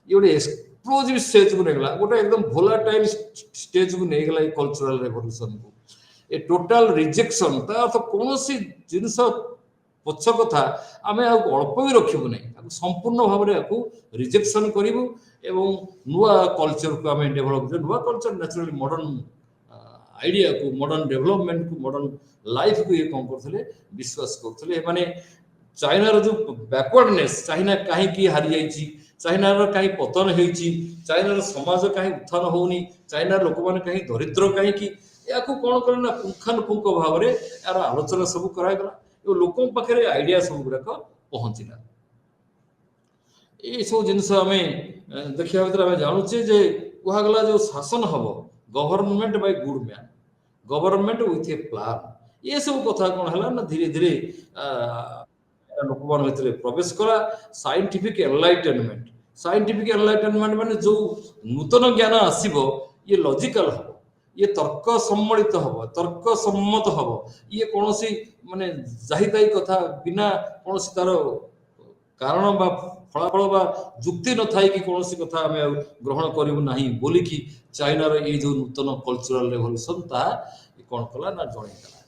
ଇଏ ଗୋଟେ ଏକ୍ସପ୍ଲୋଜିଭ ଷ୍ଟେଜକୁ ନେଇଗଲା, ଗୋଟେ ଏକଦମ ଭୋଲାଟାଇଲ ଷ୍ଟେଜକୁ ନେଇଗଲା ଏଇ କଲଚରାଲ ରେଭଲ୍ୟୁସନକୁ। ଏ ଟୋଟାଲ ରିଜେକ୍ସନ, ତା ଅର୍ଥ କୌଣସି ଜିନିଷ ପଛ କଥା ଆମେ ଆଉ ଅଳ୍ପ ବି ରଖିବୁ ନାହିଁ, ତାକୁ ସମ୍ପୂର୍ଣ୍ଣ ଭାବରେ ଆକୁ ରିଜେକ୍ସନ କରିବୁ ଏବଂ ନୂଆ କଲଚରକୁ ଆମେ ଡେଭଲପ କରିବୁ। ନୂଆ କଲଚର ନ୍ୟାଚୁରାଲି ମଡର୍ଣ୍ଣ ଆଇଡିଆକୁ, ମଡର୍ଣ୍ଣ ଡେଭଲପମେଣ୍ଟକୁ, ମଡର୍ଣ୍ଣ ଲାଇଫକୁ ଇଏ କଣ କରୁଥିଲେ ବିଶ୍ୱାସ କରୁଥିଲେ। ଏମାନେ ଚାଇନାର ଯୋଉ ବ୍ୟାକୱାର୍ଡନେସ୍, ଚାଇନା କାହିଁକି ହାରିଯାଇଛି, ଚାଇନାର କାହିଁ ପତନ ହେଇଛି, ଚାଇନାର ସମାଜ କାହିଁ ଉତ୍ଥାନ ହଉନି, ଚାଇନାର ଲୋକମାନେ କାହିଁ ଦରିଦ୍ର କାହିଁକି, ଏହାକୁ କଣ କଲେ ନା ପୁଙ୍ଖାନୁପୁଙ୍ଖ ଭାବରେ ଏହାର ଆଲୋଚନା ସବୁ କରାଗଲା ଏବଂ ଲୋକଙ୍କ ପାଖରେ ଆଇଡିଆ ସବୁ ଗୁଡାକ ପହଞ୍ଚିଲା। ଏଇସବୁ ଜିନିଷ ଆମେ ଦେଖିବା ଭିତରେ ଆମେ ଜାଣୁଛେ ଯେ କୁହାଗଲା ଯୋଉ ଶାସନ ହବ government Bai good man, government with A plan, ଏସବୁ କଥା କଣ ହେଲା ନା ଧୀରେ ଧୀରେ ଲୋକମାନଙ୍କ ଭିତରେ ପ୍ରବେଶ କଲା। ସାଇଣ୍ଟିଫିକ ଏନଲାଇଟେନମେଣ୍ଟ, ସାଇଣ୍ଟିଫିକ ଏନଲାଇଟେନମେଣ୍ଟ ମାନେ ଯୋଉ ନୂତନ ଜ୍ଞାନ ଆସିବ ଇଏ ଲଜିକାଲ ହବ, ଇଏ ତର୍କ ସମ୍ମଳିତ ହବ, ତର୍କ ସମ୍ମତ ହବ, ଇଏ କୌଣସି ମାନେ ଜାହିତାହି କଥା ବିନା କୌଣସି ତାର କାରଣ ବା ଫଳାଫଳ ବା ଯୁକ୍ତି ନଥାଇକି କୌଣସି କଥା ଆମେ ଆଉ ଗ୍ରହଣ କରିବୁ ନାହିଁ ବୋଲିକି ଚାଇନାର ଏଇ ଯୋଉ ନୂତନ କଲଚରାଲ ରେଭଲ୍ୟୁସନ ତାହା କଣ କଲା ନା ଜଣେଇଦେଲା।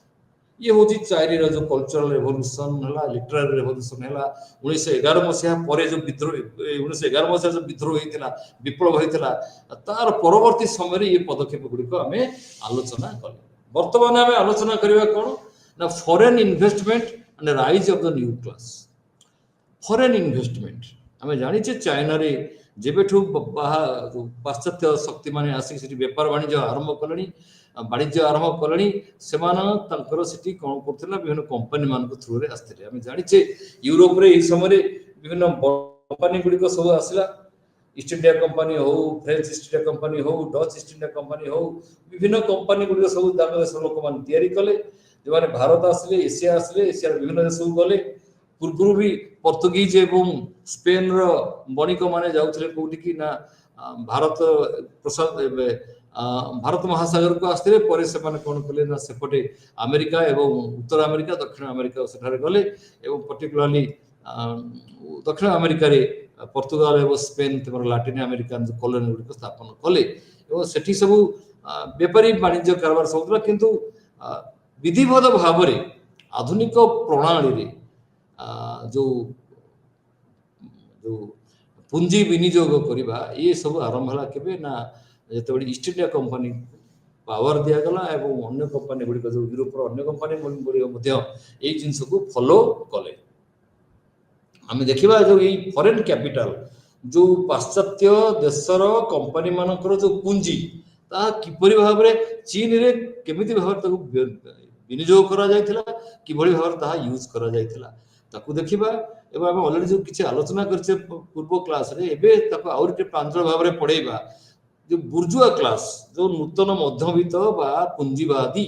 ଇଏ ହଉଛି ଚାଇନାର ଯୋଉ କଲଚରାଲ ରେଭଲ୍ୟୁସନ ହେଲା, ଲିଟରାରୀ ରେଭଲ୍ୟୁସନ ହେଲା। 1911 ମସିହା ପରେ ଯୋଉ ବିଦ୍ରୋହ, 1911 ମସିହା ଯୋଉ ବିଦ୍ରୋହ ହେଇଥିଲା, ବିପ୍ଳବ ହେଇଥିଲା, ତାର ପରବର୍ତ୍ତୀ ସମୟରେ ଏ ପଦକ୍ଷେପ ଗୁଡିକ ଆମେ ଆଲୋଚନା କଲେ। ବର୍ତ୍ତମାନ ଆମେ ଆଲୋଚନା କରିବା କଣ ନା foreign investment and rise of the new class. Foreign investment आमे जानिचे चाइना रे जेबेठु पाश्चात्य शक्ति माने आसी सेठी व्यापार वाणिज्य आरंभ कलणी वाणिज्य आरंभ कलणी सेमान तंकर सेठी कोन करथिला विभिन्न कंपनी मान को थ्रू रे आस्थिले आमे जानिचे यूरोप रे ई समय रे विभिन्न कंपनी गुडी को सब आसिला ईस्ट इंडिया कंपनी हो फ्रेंच ईस्ट इंडिया कंपनी हो डच ईस्ट इंडिया कंपनी हो विभिन्न कंपनी गुडी सब दाम देश लोक मान तयारी कले जो माने भारत आसिले एशिया विभिन्न देश सब गले पूर्व भी पोर्तुगीज एवं स्पेन रो बणिक माने जाउथले कोठी कि ना भारत प्रसाद भारत महासागर को आस्थिले परे से माने कोन कले ना सेपटे अमेरिका एवं उत्तर अमेरिका दक्षिण अमेरिका सेठारे गले एवं पर्टिकुलरली दक्षिण अमेरिका रे पोर्तुगाल एवं स्पेन तमर लैटिन अमेरिकन कॉलोनी को स्थापन कले एवं सेठी सब व्यापारी वाणिज्य कारबार सबला किंतु विधिवत भाव रे आधुनिक प्रणाली रे जो जो पुंजी विनियोग करबा ये सब आरंभ हला केबे ना जते बडी ईस्ट इंडिया कंपनी पावर दिया गला एवं अन्य कंपनी गुडी जो यूरोप रो अन्य कंपनी गुडी मध्य ए जिंस को फॉलो कले आमे देखिबा जो ई फॉरेन कैपिटल जो पाश्चात्य देशर कंपनी मानकर जो पुंजी ता किपरि भाव रे चीन रे केमिति भाव ताकू विनियोग करा जायतिला किभଳି भाव ता यूज करा जायतिला ताकू देखिबा एबा हम ऑलरेडी जो किछि आलोचना करछे पूर्व क्लास रे एबे ताकू और के प्रांजल भाव रे पढेबा जो बुर्जुआ क्लास जो नूतन मध्यवित्त बा पुंजीवादी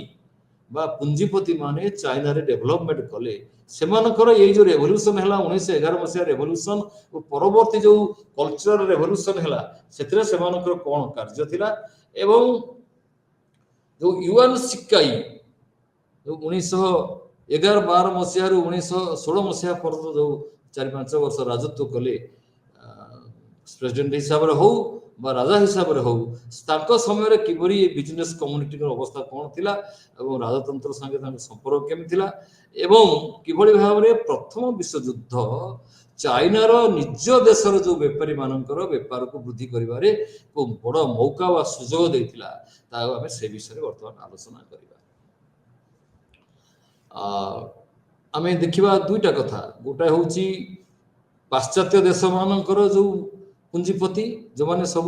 बा पुंजीपति माने चाइना रे डेवलपमेंट कले सेमानकर ये जो रेवोल्यूशन हला 1911 मसिया रेवोल्यूशन और परवर्ती जो कल्चरल रेवोल्यूशन हला सेतरे सेमानकर कोन कार्य थिला एवं जो युआन सिक्काई जो 1911-12 मसिया रु 1916 मसिया पर्यंत जो 4-5 वर्ष राजत्व कले प्रेसिडेंट हिसाब रे हो बा राजा हिसाब रे हो तांको समय रे किबरी बिजनेस कम्युनिटी रो अवस्था कोन थिला एवं राजतंत्र संगे तांको संपर्क केम थिला एवं किभଳି भाव रे प्रथम विश्व युद्ध चाइना रो निज देशर जो व्यापारी मानकर व्यापार को वृद्धि करिवारे को बड़ मौका वा सुजोग देथिला ता हमें से विषय रे वर्तमान आलोचना करिबा आमे देखिबा दुईटा कथा गोटा होची पाश्चात्य देश मानकर जो पुंजीपति जो माने सब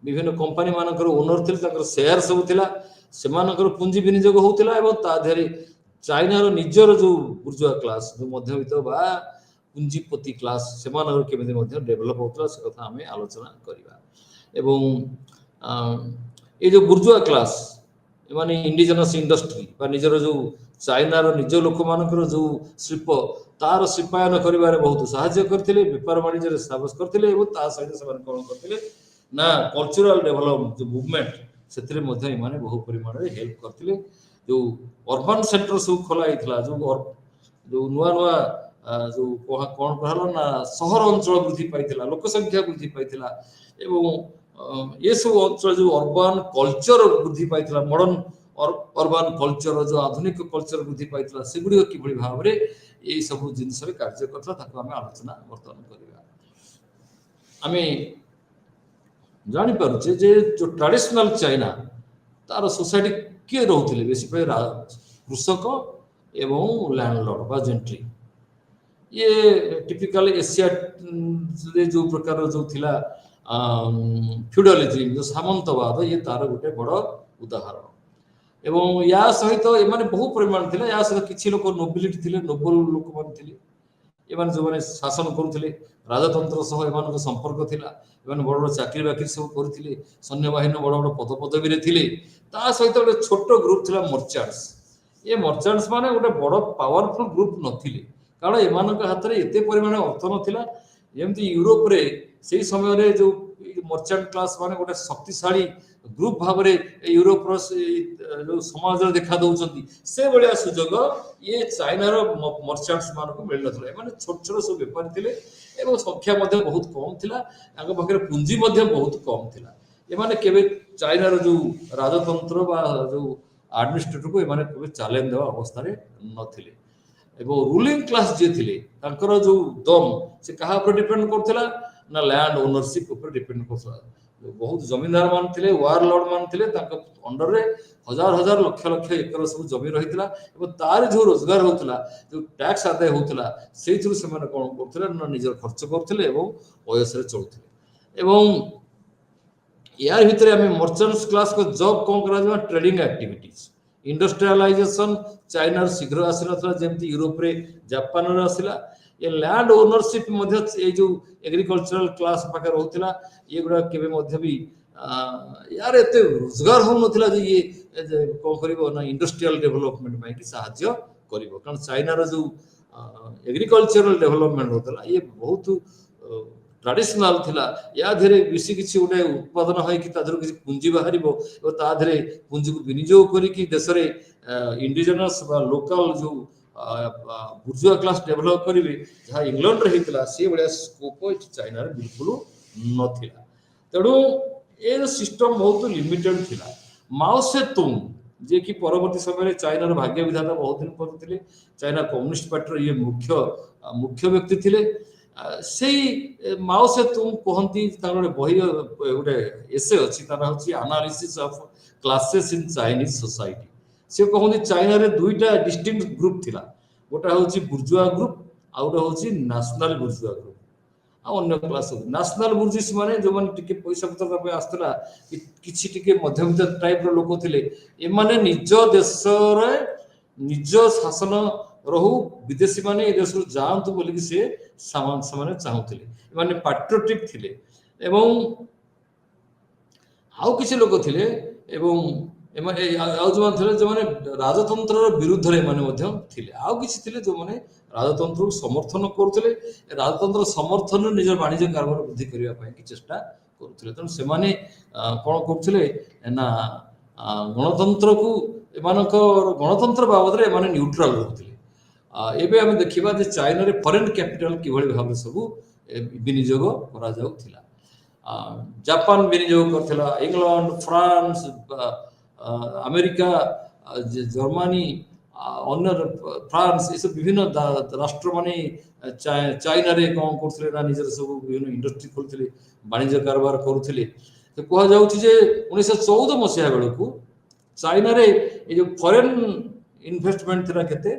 विभिन्न कंपनी मानकर ओनर थिले ताकर शेयर सब थिला सेमानकर पुंजी विनियोग होतिला एवं ता धेरे चाइना रो निजर जो बुर्जुआ क्लास जो मध्यवित्त बा पुंजीपति क्लास सेमानकर केमिति मध्य डेवलप होतला से कथा हमें आलोचना करिबा एवं ए जो बुर्जुआ क्लास माने इंडिजिनस इंडस्ट्री बा निजर जो चाइना रो निज लोक मानकर जो शिल्प तार शिल्पायन करिबारे बहुत सहायता करथिले व्यापार वाणिज्य रे साबस करथिले एवं ता सहित से कोन करथिले ना कल्चरल डेवलपमेंट जो मूवमेंट सेतरे मध्ये माने बहु परिमाण रे हेल्प करथिले जो अर्बन सेंटर सब खोला हितला जो नुवा नुवा जो कोन कहलो ना शहर अंचल वृद्धि पाइथिला लोक संख्या वृद्धि पाइथिला एवं ये सब अंचल जो अर्बन कल्चर वृद्धि पाइथिला मॉडर्न और अर्बन कल्चर जो आधुनिक कल्चर वृद्धि पाइथिला सेगुडी किभଳି भाव रे ए सब जिनस रे कार्य करथला ताको हमें आलोचना वर्तमान करिबा हमें जानि पारुचे जे जो ट्रेडिशनल चाइना तार सोसाइटी के रहउथिले बेसी पे कृषक एवं लैंडलॉर्ड बा जेंट्री ये टिपिकल एशिया रे जो प्रकार जो थिला फ्यूडलिज्म जो सामंतवाद ये तार गोटे बड़ उदाहरण एवं या सहित एमाने बहु परिमाण थिला या सहित किछि लोक नोबिलिटी थिले नोबल लोक मान थिले एमाने जो माने शासन करूथिले राजतंत्र सह एमानक संपर्क थिला एमाने बड़ बड़ चाकरी बाकरी सब करूथिले सैन्य बाहिनी बड़ बड़ पद पदवी रे थिले ता सहित गोटे छोट ग्रुप थिला मर्चेंट्स ये मर्चेंट्स माने गोटे बड़ पावरफुल ग्रुप नथिले कारण एमानक हाथ रे एते परिमाण अर्थ नथिला जेमति यूरोप रे सेही समय रे जो मर्चेंट क्लास माने गोटे शक्तिशाली ग्रुप भाव रे यूरोप रो जो समाज रे देखा दउचंती से बलिया सुजोग ये चाइना रो मर्चेंट्स मान को मिल नथले माने छोट छोट सब व्यापारी थिले एवं संख्या मध्ये बहुत कम थिला तांको बखरे पूंजी मध्ये बहुत कम थिला ए माने केबे चाइना रो जो राजतंत्र बा जो एडमिनिस्ट्रेटर को ए माने केबे चैलेंज देवा अवस्था रे नथिले एवं रूलिंग क्लास जे थिले तांकर जो दम से कहा पर डिपेंड करथिला ना लैंड ओनरशिप ऊपर डिपेंड करथिला बहुत जमींदार मान थिले वार लॉर्ड मान थिले तांका अंडर रे हजार हजार लक्ष लक्ष एकर सब जमी रहितला एवं तार जो रोजगार होतला जो टैक्स आदाय होतला सेइथुर से माने कोन करथिले न निजर खर्च करथिले एवं ओएस रे चलथिले एवं यार भितर आम मर्चेंट्स क्लास को जॉब कौन करा ट्रेडिंग एक्टिविटीज इंडस्ट्रियलाइजेशन चाइना शीघ्र आसी नथला जेमती यूरोप रे जापान रे आसिला ये लैंड ओनरशिप मध्य ए जो एग्रीकल्चरल क्लास पाखे रहउतिला ये गुडा केबे मध्य भी यार एते रोजगार हो नथिला जे ये कोन करिवो ना इंडस्ट्रियल डेवलपमेंट में कि सहाय्य करिवो कारण चाइना रो जो एग्रीकल्चरल डेवलपमेंट होतला ये बहुत ट्रेडिशनल थिला या धीरे बेसी किछि उडे उत्पादन होय कि तादर किछि पुंजी बाहरिबो और ता धीरे पुंजी को विनियोग करी कि देश रे इंडिजिनस बा लोकल जो बुर्जुआ क्लास डेवलप करिवे जहा इंग्लैंड रे हितला से बडा स्कोप चाइना रे बिल्कुल नथिला तेडू ए सिस्टम बहुत लिमिटेड थिला माओ से तुंग जे कि परवर्ती समय रे चाइना रो भाग्य विधाता बहुत दिन करथिले चाइना कम्युनिस्ट पार्टी रो ये मुख्य व्यक्ति थिले से माओ से तुम कहती बही गोटे एसे अच्छी तार हूँ analysis of classes in Chinese society से कहते चाइना रे दुईटा डिस्टिंक्ट ग्रुप थिला गोटा हूँ बुर्जुआ ग्रुप आ गोटे हूँ नेशनल बुर्जुआ ग्रुप अन्य क्लास नेशनल बुर्जिस माने जो माने टिके पैसा पत्र आसला किछि टिके मध्यवित्त टाइप रो लोक थिले ए माने निज देश रे निज शासन रहू विदेशी माने ए देश जातु बोली से सामान चाहूले माने पैट्रियोटिक थिले एवं आउ किछि लोक थिले एवं जो थिले जो माने राजतंत्र विरुद्ध रे माने मध्य थिले आउ किछि थिले जो माने राजतंत्र समर्थन करथिले राजतंत्र समर्थन निजर वाणिज्य कारोबार वृद्धि करिया पय कि चेष्टा करथिले तन से माने कोन करथिले ना गणतंत्र को एमानकर गणतंत्र बाबद रे माने न्यूट्रल रहथिले एबे हम देखिबा जे चाइना रे फॉरेन कैपिटल किभଳି भाबे सब विनियोग करा जाउथिला जापान विनियोग करथिला इंग्लैंड फ्रांस अमेरिका जर्मनी अन्य फ्रांस ये सब विभिन्न राष्ट्र माने चाइना रे कौन करथिले ना निजर सब विभिन्न इंडस्ट्री खोलथिले वाणिज्य कारोबार करूथिले तो कहा जाउछि जे 1914 मसिया बेलकू चाइना रे ये जो फॉरेन इन्वेस्टमेंट थिला केते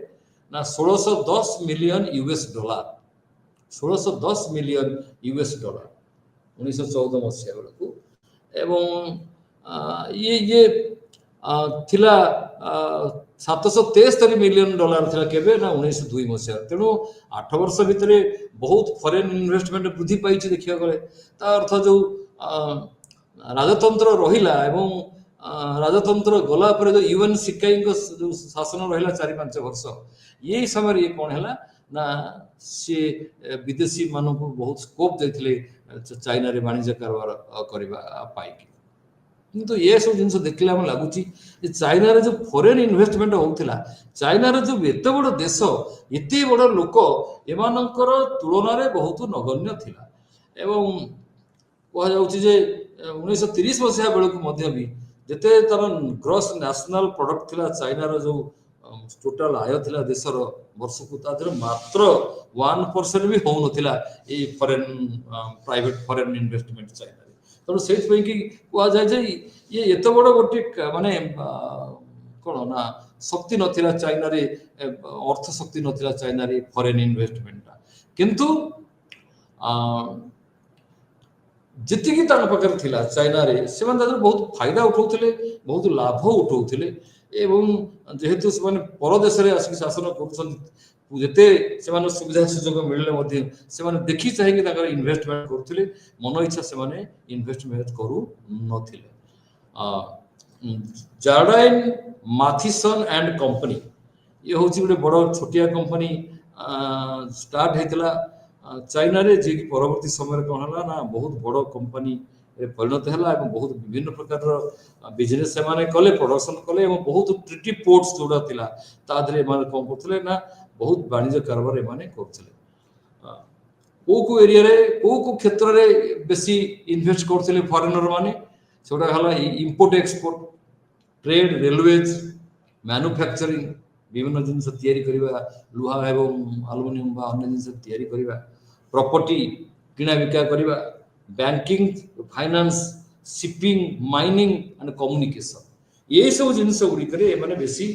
ना 1610 million US dollar 1610 million US dollar 1914 मसिया बेलकू एवं ये थिला 773 मिलियन डॉलर थिला केबे ना 1902 मसिया तेणु 8 वर्ष भितरे बहुत फॉरेन इन्वेस्टमेंट वृद्धि पाइछि देखिया गले ता अर्थ जो राजतंत्र रहिला एवं राजतंत्र गला पर जो यूएन सिकाई को जो शासन रहिला 4-5 वर्ष ये समय ये कोन हैला ना से विदेशी मानक बहुत स्कोप देथिले चाइना रे वाणिज्य कारोबार करबा पाई किंतु ये सब जिनस देखले हम लागुची चाइना रे जो फॉरेन इन्वेस्टमेंट होउथिला चाइना रे जो एते बड़ देश एते बड़ लोक एमानकर तुलना रे बहुत नगण्य थिला एवं कह जाउची जे 1930 मसिया बेलकू मध्य भी जते तार ग्रॉस नेशनल प्रोडक्ट थिला चाइना रो जो टोटल आय थिला देशर वर्ष को तादर मात्र 1% भी हो नथिला ए foreign private foreign investment China तो से कि कह जाए जे ये एत बड़ गोटे माने कौन ना शक्ति नथिला चाइना रे अर्थ शक्ति नथिला चाइना रे फॉरेन इन्वेस्टमेंट किंतु जितिकी तार पाकर थिला चाइना रे से बहुत फायदा उठाउथिले बहुत लाभ उठाउथिले एवं जेहेतु से पर देश रे आसिक शासन करूछन जेते से सुविधा सुजोग मिलले से देखी चाहिए इन्वेस्टमेंट करुले मन इच्छा से इन्वेस्टमेंट करू नथिले जार्डाइन माथिसन एंड कंपनी ये हूँ गोटे बड़ छोटिया कंपनी स्टार्ट होता चाइना रे जे कि परवर्ती समय कौन है ना बहुत बड़ कंपनी परिणत है बहुत विभिन्न प्रकार बिजनेस से कले प्रोडक्शन कले बहुत ट्रिटी पोर्ट्स जोड़ा थिला तादरे कौन करथिले ना बहुत वाणिज्य कारोबार एमाने करथिले को एरिया रे को क्षेत्र रे बेसी इन्वेस्ट करथिले फॉरेनर माने छोटा हला import export trade railways manufacturing विभिन्न जिनस तयारी करिबा लुहा एवं एल्युमिनियम बा अन्य जिनस तयारी करिबा प्रॉपर्टी किना बिका करिबा banking finance shipping, mining and communication, ଏସବୁ ଜିନିଷ ଗୁଡ଼ିକରେ ଏମାନେ ବେଶୀ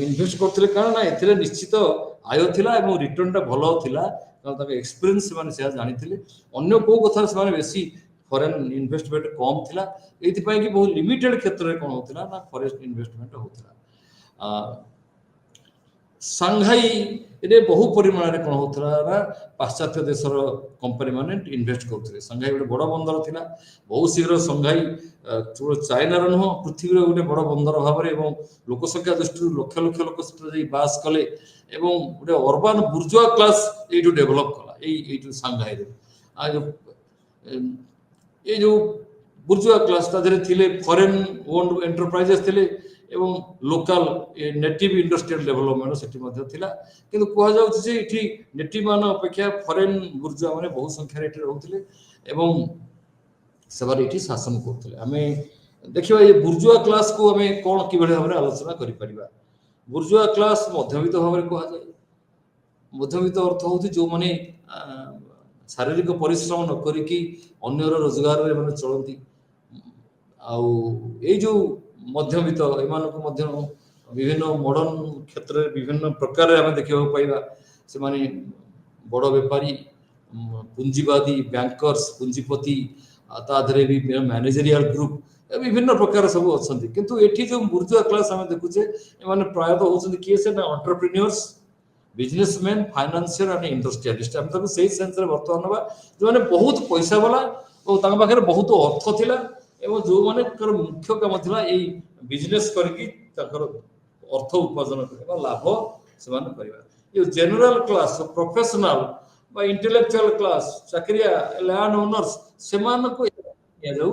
ଇନଭେଷ୍ଟ କରୁଥିଲେ। କାରଣ ଏଥିରେ ନିଶ୍ଚିତ ଆୟ ଥିଲା ଏବଂ ରିଟର୍ଣ୍ଣଟା ଭଲ ଥିଲା, କାରଣ ତାଙ୍କ ଏକ୍ସପିରିଏନ୍ସ ସେମାନେ ସେୟା ଜାଣିଥିଲେ। ଅନ୍ୟ କେଉଁ କଥାରେ ସେମାନେ ବେଶୀ ଫରେନ୍ ଇନଭେଷ୍ଟମେଣ୍ଟ କମ୍ ଥିଲା, ଏଇଥିପାଇଁ କି ବହୁତ ଲିମିଟେଡ୍ କ୍ଷେତ୍ରରେ କ'ଣ ହେଉଥିଲା ନା ଫରେନ୍ ଇନଭେଷ୍ଟମେଣ୍ଟ ହେଉଥିଲା। ସାଂଘାଇରେ ବହୁ ପରିମାଣରେ କ'ଣ ହେଉଥିଲା ନା ପାଶ୍ଚାତ୍ୟ ଦେଶର କମ୍ପାନୀ ମାନେ ଇନଭେଷ୍ଟ କରୁଥିଲେ। ସାଂଘାଇ ଗୋଟେ ବଡ଼ ବନ୍ଦର ଥିଲା, ବହୁ ଶୀଘ୍ର ସାଂଘାଇ କେବଳ ଚାଇନାର ନୁହଁ ପୃଥିବୀର ଗୋଟେ ବଡ଼ ବନ୍ଦର ଭାବରେ ଏବଂ ଲୋକ ସଂଖ୍ୟା ଦୃଷ୍ଟିରୁ ଲକ୍ଷ ଲକ୍ଷ ଲୋକ ସେଠାରେ ଯାଇ ବାସ କଲେ ଏବଂ ଗୋଟେ ଅର୍ବାନ ବୁର୍ଜୁଆ କ୍ଲାସ୍ ଏଇଠୁ ଡେଭଲପ୍ କଲା ଏଇଠୁ ସାଂଘାଇରେ। ଏ ଯେଉଁ ବୁର୍ଜୁଆ କ୍ଲାସ୍ ତା ଦେହରେ ଥିଲେ ଫରେନ୍ ଓନ୍ଡ ଏଣ୍ଟରପ୍ରାଇଜେସ୍ ଥିଲେ ଏବଂ ଲୋକାଲ ନେଟିଭ ଇଣ୍ଡଷ୍ଟ୍ରିଆଲ ଡେଭଲପମେଣ୍ଟ ସେଠି ମଧ୍ୟ ଥିଲା। କିନ୍ତୁ କୁହାଯାଉଛି ଯେ ଏଠି ନେଟିଭ ମାନ ଅପେକ୍ଷା ଫରେନ୍ ବୁର୍ଜୁଆ ମାନେ ବହୁ ସଂଖ୍ୟାରେ ଏଠି ରହୁଥିଲେ ଏବଂ ସେମାନେ ଏଠି ଶାସନ କରୁଥିଲେ। ଆମେ ଦେଖିବା ଏ ବୁର୍ଜୁଆ କ୍ଲାସକୁ ଆମେ କ'ଣ କିଭଳି ଭାବରେ ଆଲୋଚନା କରିପାରିବା। ବୁର୍ଜୁଆ କ୍ଲାସ ମଧ୍ୟବିତ୍ତ ଭାବରେ କୁହାଯାଏ। ମଧ୍ୟବିତ୍ତ ଅର୍ଥ ହେଉଛି ଯେଉଁମାନେ ଶାରୀରିକ ପରିଶ୍ରମ ନ କରିକି ଅନ୍ୟର ରୋଜଗାରରେ ଏମାନେ ଚଳନ୍ତି। ଆଉ ଏଇ ଯେଉଁ ମଧ୍ୟବିତ୍ତ ଏମାନଙ୍କୁ ମଧ୍ୟ ବିଭିନ୍ନ ମଡର୍ଣ୍ଣ କ୍ଷେତ୍ରରେ ବିଭିନ୍ନ ପ୍ରକାରରେ ଆମେ ଦେଖିବାକୁ ପାଇବା। ସେମାନେ ବଡ଼ ବେପାରୀ, ପୁଞ୍ଜିବାଦୀ, ବ୍ୟାଙ୍କର୍ସ, ପୁଞ୍ଜିପତି, ତା ଦେହରେ ବି ମ୍ୟାନେଜରିଆଲ ଗ୍ରୁପ, ବିଭିନ୍ନ ପ୍ରକାର ସବୁ ଅଛନ୍ତି। କିନ୍ତୁ ଏଠି ଯେଉଁ ବୁର୍ଜୁଆ କ୍ଲାସ ଆମେ ଦେଖୁଛେ ଏମାନେ ପ୍ରାୟତଃ ହେଉଛନ୍ତି କିଏ ସେ ନା ଏଣ୍ଟରପ୍ରିନିୟର୍ସ, ବିଜନେସମ୍ୟାନ୍, ଫାଇନାନ୍ସିଆଲ ଆଣ୍ଡ ଇଣ୍ଡଷ୍ଟ୍ରିଆଲିଷ୍ଟ। ଆମେ ତାକୁ ସେଇ ସେନ୍ସରେ ବର୍ତ୍ତମାନ ନେବା ଯେଉଁମାନେ ବହୁତ ପଇସା ବାଲା ଓ ତାଙ୍କ ପାଖରେ ବହୁତ ଅର୍ଥ ଥିଲା ଏବଂ ଯେଉଁମାନଙ୍କର ମୁଖ୍ୟ କାମ ଥିଲା ଏଇ ବିଜନେସ୍ କରିକି ତାଙ୍କର ଅର୍ଥ ଉପାର୍ଜନ କରିବା, ଲାଭ ସେମାନେ କରିବା। ଏ ଜେନେରାଲ କ୍ଲାସ, ପ୍ରଫେସନାଲ ବା ଇଣ୍ଟେଲେକ୍ଚୁଆଲ କ୍ଲାସ, ଚାକିରିଆ, ଲ୍ୟାଣ୍ଡ ଓନର୍ସ, ସେମାନଙ୍କୁ ଦିଆଯାଉ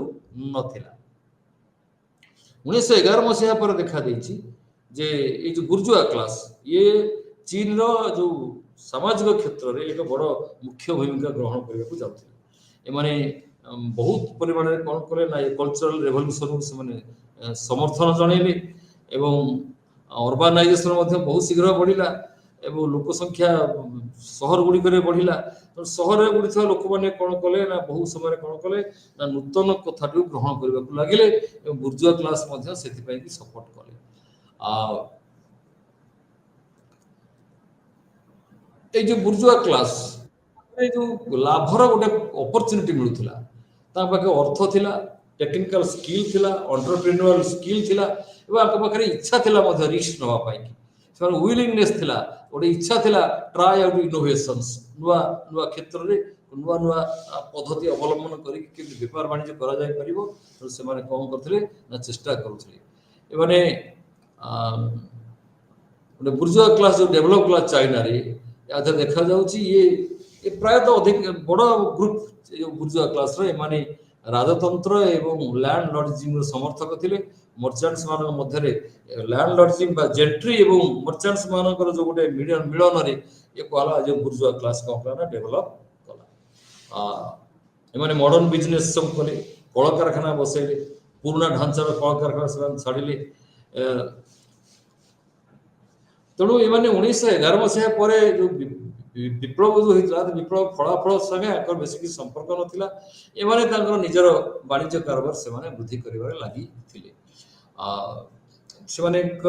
ନଥିଲା। 1911 ମସିହା ପରେ ଦେଖାଦେଇଛି ଯେ ଏଇ ଯେଉଁ ବୁର୍ଜୁଆ କ୍ଲାସ ଇଏ ଚୀନର ଯେଉଁ ସାମାଜିକ କ୍ଷେତ୍ରରେ ଏକ ବଡ଼ ମୁଖ୍ୟ ଭୂମିକା ଗ୍ରହଣ କରିବାକୁ ଯାଉଥିଲେ। ଏମାନେ ବହୁତ ପରିମାଣରେ କ'ଣ କଲେ ନା ଏ କଲଚରାଲ ରେଭଲ୍ୟୁସନକୁ ସେମାନେ ସମର୍ଥନ ଜଣାଇଲେ ଏବଂ ଅର୍ବାନାଇଜେସନ ମଧ୍ୟ ବହୁତ ଶୀଘ୍ର ବଢ଼ିଲା ଏବଂ ଲୋକ ସଂଖ୍ୟା ସହର ଗୁଡ଼ିକରେ ବଢ଼ିଲା। ତେଣୁ ସହରରେ ବୁଲୁଥିବା ଲୋକମାନେ କ'ଣ କଲେ ନା ବହୁ ସମୟରେ କ'ଣ କଲେ ନା ନୂତନ କଥାଟିକୁ ଗ୍ରହଣ କରିବାକୁ ଲାଗିଲେ ଏବଂ ବୁର୍ଜୁଆ କ୍ଲାସ ମଧ୍ୟ ସେଥିପାଇଁ କି ସପୋର୍ଟ କଲେ। ଆଉ এই ଯେଉଁ ବୁର୍ଜୁଆ କ୍ଲାସ ଏ ଯେଉଁ ଲାଭର ଗୋଟେ ଅପରଚ୍ୟୁନିଟି ମିଳୁଥିଲା, ତାଙ୍କ ପାଖରେ ଅର୍ଥ ଥିଲା, ଟେକ୍ନିକାଲ ସ୍କିଲ୍ ଥିଲା, ଏଣ୍ଟରପ୍ରିନ୍ୟୁଆଲ ସ୍କିଲ୍ ଥିଲା ଏବଂ ତାଙ୍କ ପାଖରେ ଇଚ୍ଛା ଥିଲା ମଧ୍ୟ ରିସ୍କ ନେବା ପାଇଁ। ସେମାନେ ୱିଲିଂନେସ୍ ଥିଲା, ଗୋଟେ ଇଚ୍ଛା ଥିଲା ଟ୍ରାଏ ଆଉଟ୍ ଇନୋଭେସନ୍ସ, ନୂଆ ନୂଆ କ୍ଷେତ୍ରରେ ନୂଆ ନୂଆ ପଦ୍ଧତି ଅବଲମ୍ବନ କରିକି କେମିତି ବେପାର ବାଣିଜ୍ୟ କରାଯାଇପାରିବ ତେଣୁ ସେମାନେ କ'ଣ କରୁଥିଲେ ନା ଚେଷ୍ଟା କରୁଥିଲେ। ଏମାନେ ଗୋଟେ ବୁର୍ଜୁଆ କ୍ଲାସ ଯେଉଁ ଡେଭଲପ କଲା ଚାଇନାରେ, ଏଥିରେ ଦେଖାଯାଉଛି ଇଏ ପ୍ରାୟତଃ ଅଧିକ ବଡ଼ ଗ୍ରୁପ ଯେଉଁ ବୁର୍ଜୁଆ କ୍ଲାସର ଏମାନେ ରାଜତନ୍ତ୍ର ଏବଂ ଲ୍ୟାଣ୍ଡ ଲର୍ଡଜିଂର ସମର୍ଥକ ଥିଲେ। ମର୍ଚାଣ୍ଟସ ମାନଙ୍କ ମଧ୍ୟରେ ଲ୍ୟାଣ୍ଡ ଲର୍ଡଜିଂ ବା ଜେଣ୍ଟ୍ରି ଏବଂ ମର୍ଚାଣ୍ଟସ ମାନଙ୍କର ଯେଉଁ ଗୋଟେ ମିଳନରେ ଏ କୁହାଲା ଯେଉଁ ବୁର୍ଜୁଆ କ୍ଲାସ କ'ଣ କଲା ନା ଡେଭଲପ କଲା। ଏମାନେ ମଡର୍ଣ୍ଣ ବିଜନେସ୍ ସବୁ କଲେ, କଳକାରଖାନା ବସେଇଲେ, ପୁରୁଣା ଢାଞ୍ଚାର କଳକାରଖାନା ସେମାନେ ଛାଡ଼ିଲେ। ତେଣୁ ଏମାନେ 1911 ମସିହା ପରେ ଯେଉଁ ବିପ୍ଳବ ଯେଉଁ ହେଇଥିଲା ବିପ୍ଳବ ଫଳାଫଳ ସାଙ୍ଗେ ଆଙ୍କର ବେଶୀ କିଛି ସମ୍ପର୍କ ନଥିଲା। ଏମାନେ ତାଙ୍କର ନିଜର ବାଣିଜ୍ୟ କାରବାର ସେମାନେ ବୃଦ୍ଧି କରିବାରେ ଲାଗିଥିଲେ। ସେମାନଙ୍କ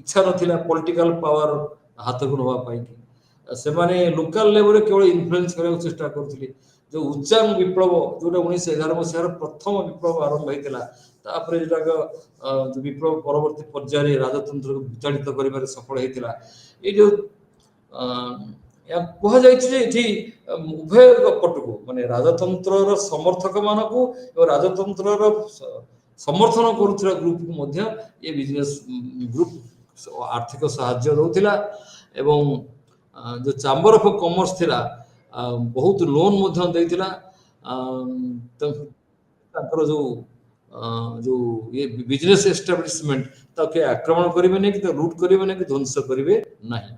ଇଚ୍ଛା ନଥିଲା ପଲିଟିକାଲ ପାୱାର ହାତକୁ ନେବା ପାଇଁକି। ସେମାନେ ଲୋକାଲ ଲେଭେଲରେ କେବଳ ଇନଫ୍ଲୁଏନ୍ସ କରିବାକୁ ଚେଷ୍ଟା କରୁଥିଲେ। ଯେଉଁ ଉଚାଙ୍ଗ ବିପ୍ଳବ ଯେଉଁଟା 1911 ମସିହାର ପ୍ରଥମ ବିପ୍ଳବ ଆରମ୍ଭ ହେଇଥିଲା, ତାପରେ ଯେଉଁଟାକ ବିପ୍ଳବ ପରବର୍ତ୍ତୀ ପର୍ଯ୍ୟାୟରେ ରାଜତନ୍ତ୍ରକୁ ବିତାଡ଼ିତ କରିବାରେ ସଫଳ ହେଇଥିଲା। ଏଇ ଯେଉଁ କୁହାଯାଇଛି ଯେ ଏଠି ଉଭୟ ପଟକୁ ମାନେ ରାଜତନ୍ତ୍ରର ସମର୍ଥକ ମାନଙ୍କୁ ଏବଂ ରାଜତନ୍ତ୍ରର ସମର୍ଥନ କରୁଥିବା ଗ୍ରୁପକୁ ମଧ୍ୟ ଏ ବିଜନେସ୍ ଗ୍ରୁପ ଆର୍ଥିକ ସାହାଯ୍ୟ ଦେଉଥିଲା ଏବଂ ଯେଉଁ ଚାମ୍ବର ଅଫ୍ କମର୍ସ ଥିଲା ବହୁତ ଲୋନ୍ ମଧ୍ୟ ଦେଇଥିଲା। ତାଙ୍କର ଯେଉଁ ଇଏ ବିଜନେସ୍ ଏଷ୍ଟାବ୍ଲିଶମେଣ୍ଟ ତାକୁ କିଏ ଆକ୍ରମଣ କରିବେ ନାହିଁ, କି ତାକୁ ଲୁଟ୍ କରିବେ ନାହିଁ, କି ଧ୍ୱଂସ କରିବେ ନାହିଁ।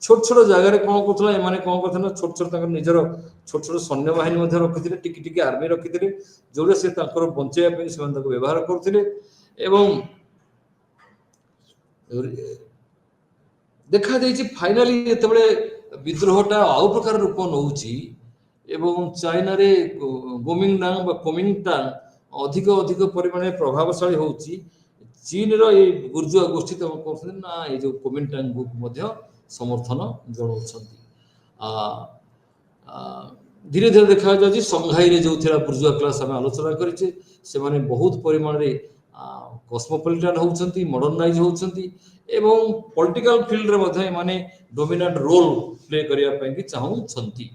ଛୋଟ ଛୋଟ ଜାଗାରେ କ'ଣ କରୁଥିଲା ଏମାନେ କ'ଣ କରୁଥିଲେ ନା ଛୋଟ ଛୋଟ ତାଙ୍କର ନିଜର ଛୋଟ ଛୋଟ ସୈନ୍ୟବାହିନୀ ମଧ୍ୟ ରଖିଥିଲେ, ଟିକି ଟିକି ଆର୍ମି ରଖିଥିଲେ, ଯେଉଁଟା ସେ ତାଙ୍କର ବଞ୍ଚେଇବା ପାଇଁ ସେମାନେ ତାକୁ ବ୍ୟବହାର କରୁଥିଲେ। ଏବଂ ଦେଖାଯାଇଛି ଫାଇନାଲି ଯେତେବେଳେ ବିଦ୍ରୋହଟା ଆଉ ପ୍ରକାର ରୂପ ନେଉଛି ଏବଂ ଚାଇନାରେ ଗୋମିଂଡାଙ୍ଗ ବା କୋମିଂଟାଙ୍ଗ ଅଧିକ ଅଧିକ ପରିମାଣରେ ପ୍ରଭାବଶାଳୀ ହେଉଛି ଚୀନର ଏଇ ବୁର୍ଜୁଆ ଗୋଷ୍ଠୀ ତମ କରୁଛନ୍ତି ନା ଏଇ ଯେଉଁ କୋମିଣ୍ଟାଙ୍ଗକୁ ମଧ୍ୟ ସମର୍ଥନ ଜଣାଉଛନ୍ତି। ଆ ଆ, ଧୀରେ ଧୀରେ ଦେଖାଯାଉଛି ସଂଘାଇରେ ଯେଉଁ ଥିଲା ବୁର୍ଜୁଆ କ୍ଲାସ୍ ଆମେ ଆଲୋଚନା କରିଛେ ସେମାନେ ବହୁତ ପରିମାଣରେ କସ୍ମୋପଲିଟାନ୍ ହେଉଛନ୍ତି, ମଡର୍ଣ୍ଣାଇଜ୍ ହେଉଛନ୍ତି ଏବଂ ପଲିଟିକାଲ ଫିଲ୍ଡରେ ମଧ୍ୟ ଏମାନେ ଡୋମିନାଣ୍ଟ ରୋଲ୍ ପ୍ଲେ କରିବା ପାଇଁକି ଚାହୁଁଛନ୍ତି।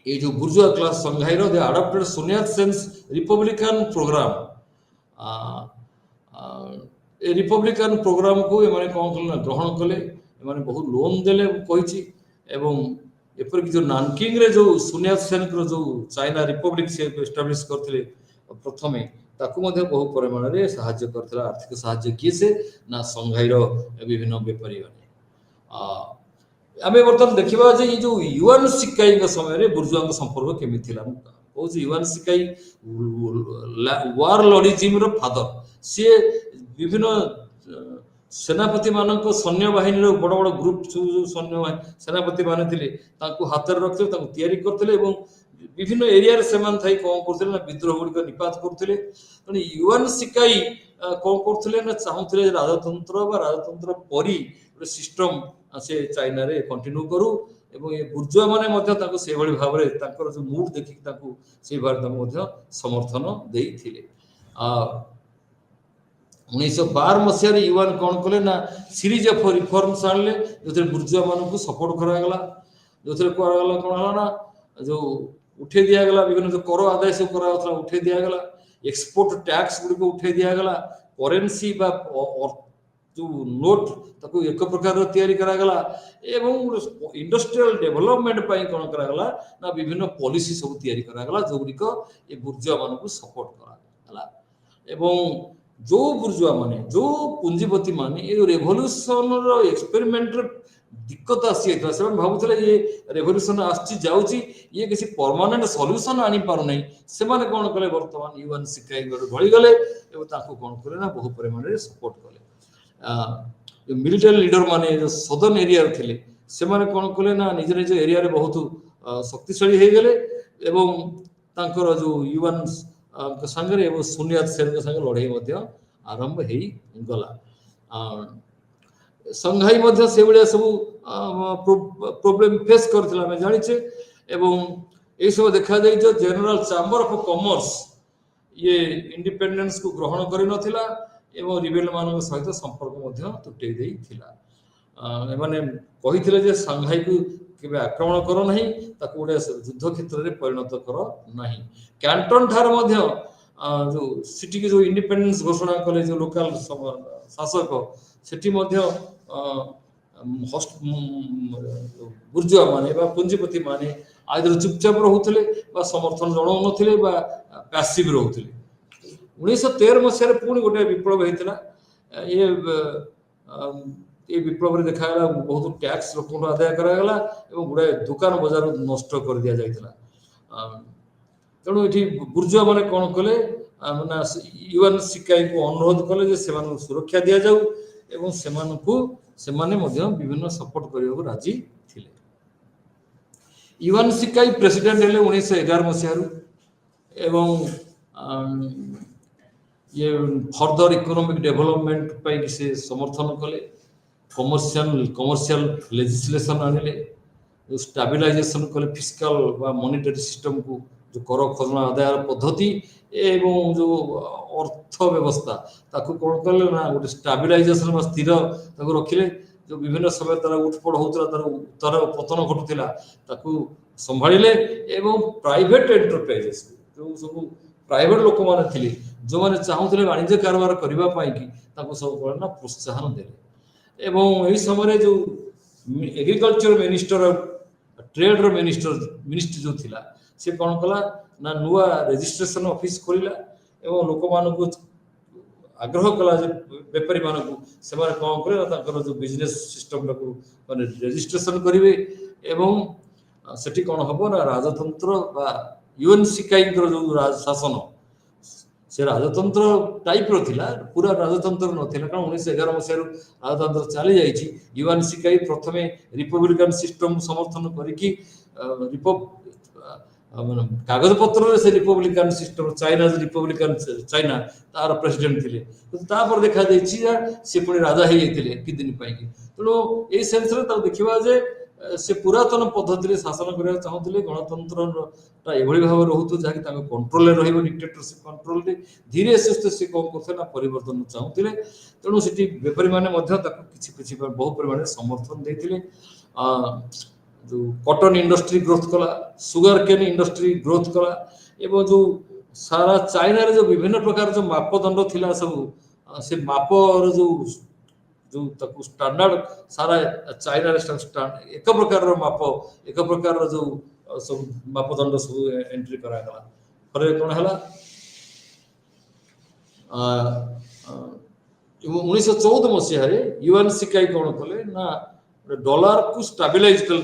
ये जो बुर्जुआ क्लास संघाई दे अडॉप्टेड सोनियात सेन्स रिपब्लिकन प्रोग्राम ए रिपब्लिकन प्रोग्राम को एमाने कौन कले ग्रहण कले एमाने बहुत लोन देले कहिछि एवं एपर कि जो नानकिंग रे जो सोनियात सेन को जो चाइना रिपब्लिक से एस्टाब्लिश करथिले प्रथमे ताकू मध्ये बहु परिमाण रे सहाय्य करथिला आर्थिक सहाय्य किए से ना संघाई रो विभिन्न व्यापारी माने आमे बर्तमान देखिबा जे ये जो युआन सिकाई के समय रे बुर्जुआ के संपर्क केमि थिला ओ जे युआन सिकाई वार लॉर्डिज्म रो फादर से विभिन्न सेनापति मानक सैन्य बाहिनी रो बड़ बड़ ग्रुप सैन्य सेनापति माने थिले ताकू हातर रखले ताकू तयारी करथिले एवं विभिन्न एरिया रे सेमान थाई कोन करथिले ना विद्रोह गुडी को निपात करथिले तने युआन सिकाई कोन करथिले ना चाहुथिले राजतंत्र बा राजतंत्र परी सिस्टम से चाइना रे कंटिन्यू करू एवं ये बुर्जुआ माने मध्य ताको से भली भाव रे ताकर जो मूड देखि ताको से भार ताको मध्य समर्थन देइथिले 1912 मसिया रे युआन कोन कले ना सीरीज ऑफ रिफॉर्म्स आनले जोथे बुर्जुआ मानन को सपोर्ट करा गला जोथे करा गला कोन हला ना जो उठे दिया गला विभिन्न जो कर आदाय से करा होतला उठे दिया गला एक्सपोर्ट टैक्स गुडी को उठे दिया गला करेंसी बा जो नोट ताको एक प्रकार तैयारी करा गला एवं इंडस्ट्रियल डेवलपमेंट पाई कोन करा गला ना विभिन्न पॉलिसी सब तैयारी करा गला जो गुडी को ए बुर्जुआ मानन को सपोर्ट करा गला एवं जो बुर्जुआ माने जो पूंजीपति माने ए रेवोल्यूशन रो एक्सपेरिमेंट रे दिक्कत आसी था से भाबुतले ये रेवोल्यूशन आछि जाउची ये किसी परमानेंट सॉल्यूशन आनी पार नै से माने कोन कले वर्तमान युएन सिकाई गळी गले एवं ताको कोन करे ना बहु परिमाण रे सपोर्ट कले मिलिटरी लीडर माने जो सदर्न एरिया रे थिले से माने कोन कले ना निज निज एरिया रे बहुत शक्तिशाली हे गेले एवं तांकर जो युएन संगे एवं सुनियात सेन के संगे लड़ाई मध्य आरंभ हेई गला संघाई मध्य से बड़े सब प्रॉब्लम फेस करथिला मैं जानि छे एवं ए सब देखा जाय जो जनरल चैम्बर ऑफ कॉमर्स ये इंडिपेंडेंस को ग्रहण करि नथिला एवं रिबेल मानक सहित संपर्क मध्य तुटै देई थिला एमाने कहिथिले जे संघाई को केबे आक्रमण करो नहीं ताको उडे युद्ध क्षेत्र रे परिणत करो नहीं कैंटन ठार मध्य जो सिटी के जो इंडिपेंडेंस घोषणा कले जो लोकल शासक सेठी मध्य बुर्जुआ माने बा पूंजीपति माने आइदर चुपचाप रहउथले बा समर्थन जणाउ नथिले बा पैसिव रहउथले 1913 मसिया रे पुणी गोटे विप्लव हेतिला ये विप्लव रे देखा गला बहुत टैक्स लोक आदाय करा गला एवं गुडा दुकान बाजार नष्ट कर दिया जायतिला तेणु एठी बुर्जुआ माने कोन कले माने युएन सिकाई को अनुरोध कले जे सेमान सुरक्षा दिया जाऊ एवं सेमान को सेमाने मध्य विभिन्न सपोर्ट करियो राजी थिले युएन सिकाई प्रेसिडेंट हेले 1911 मसिया एवं ये फर्दर इकोनॉमिक डेवलपमेंट पाई से समर्थन कले कमर्शियल लेजिस्लेशन आनिले स्टेबलाइजेशन कले फिस्कल बा मॉनेटरी सिस्टम को जो कर खजना आदाय पद्धति एवं जो अर्थ व्यवस्था ताकू कोन करले ना गोटे स्टेबलाइजेशन बा स्थिर ताकू रखिले जो विभिन्न समय तारा उठपड़ होतला तारा पतन घटुतिला ताकू संभाळिले एवं प्राइवेट एंटरप्राइजेस जो सब प्राइवेट लोक माने थिले जो माने चाहुतिले वाणिज्य कारोबार करिबा पाई कि ताकू सब ना प्रोत्साहन देले एवं एही समय जो एग्रीकल्चर मिनिस्टर ट्रेड रो मिनिस्टर जो थिला से कोन कला ना नुआ रजिस्ट्रेशन ऑफिस खोलिला एवं लोक मानकु आग्रह कला जे व्यापारी मानकु से माने कोन करे ना ताकर जो बिजनेस सिस्टम को माने रजिस्ट्रेशन करिवे एवं सेठी कोन हबो ना राजतंत्र बा युएन सिकाई जो शासन से राजतंत्र टाइप रो थिला पूरा राजतंत्र नथिला कारण 1911 मसिया राजतंत्र चली जाईची युएन सिकाई प्रथमे रिपब्लिकन सिस्टम समर्थन करिकी ମାନେ କାଗଜ ପତ୍ରରେ ସେ Republican system China Republican China ତାର ପ୍ରେସିଡେଣ୍ଟ ଥିଲେ, କିନ୍ତୁ ତାପରେ ଦେଖାଯାଇଛି ଯେ ସେ ପୁଣି ରାଜା ହେଇଯାଇଥିଲେ କିଛି ଦିନ ପାଇଁକି। ତେଣୁ ଏଇ ସେନ୍ସରେ ତାକୁ ଦେଖିବା ଯେ ସେ ପୁରାତନ ପଦ୍ଧତିରେ ଶାସନ କରିବାକୁ ଚାହୁଁଥିଲେ, ଗଣତନ୍ତ୍ରଟା ଏଭଳି ଭାବରେ ରହୁଥିବ ଯାହାକି ତାଙ୍କ କଣ୍ଟ୍ରୋଲରେ ରହିବ, ଡିକ୍ଟେଟରସିପ କଣ୍ଟ୍ରୋଲରେ। ଧୀରେ ସୁସ୍ଥେ ସେ କଣ କରୁଥିଲେ ନା ପରିବର୍ତ୍ତନ ଚାହୁଁଥିଲେ। ତେଣୁ ସେଠି ବେପାରୀମାନେ ମଧ୍ୟ ତାକୁ କିଛି କିଛି ବହୁ ପରିମାଣରେ ସମର୍ଥନ ଦେଇଥିଲେ। जो कॉटन इंडस्ट्री ग्रोथ कला, सुगर केन इंडस्ट्री ग्रोथ कला, एवं जो सारा चाइना रे जो विभिन्न प्रकार जो मापदंड थिला सब से मापर जो जो तक स्टैंडर्ड सारा चाइना रे एक प्रकार रो माप, एक प्रकार रो जो सब मापदंड सब एंट्री करा गला। पर कोन हला 1914 मसीह यूएन सिकाई कौन कले ना डॉलर को स्टेबलाइज कल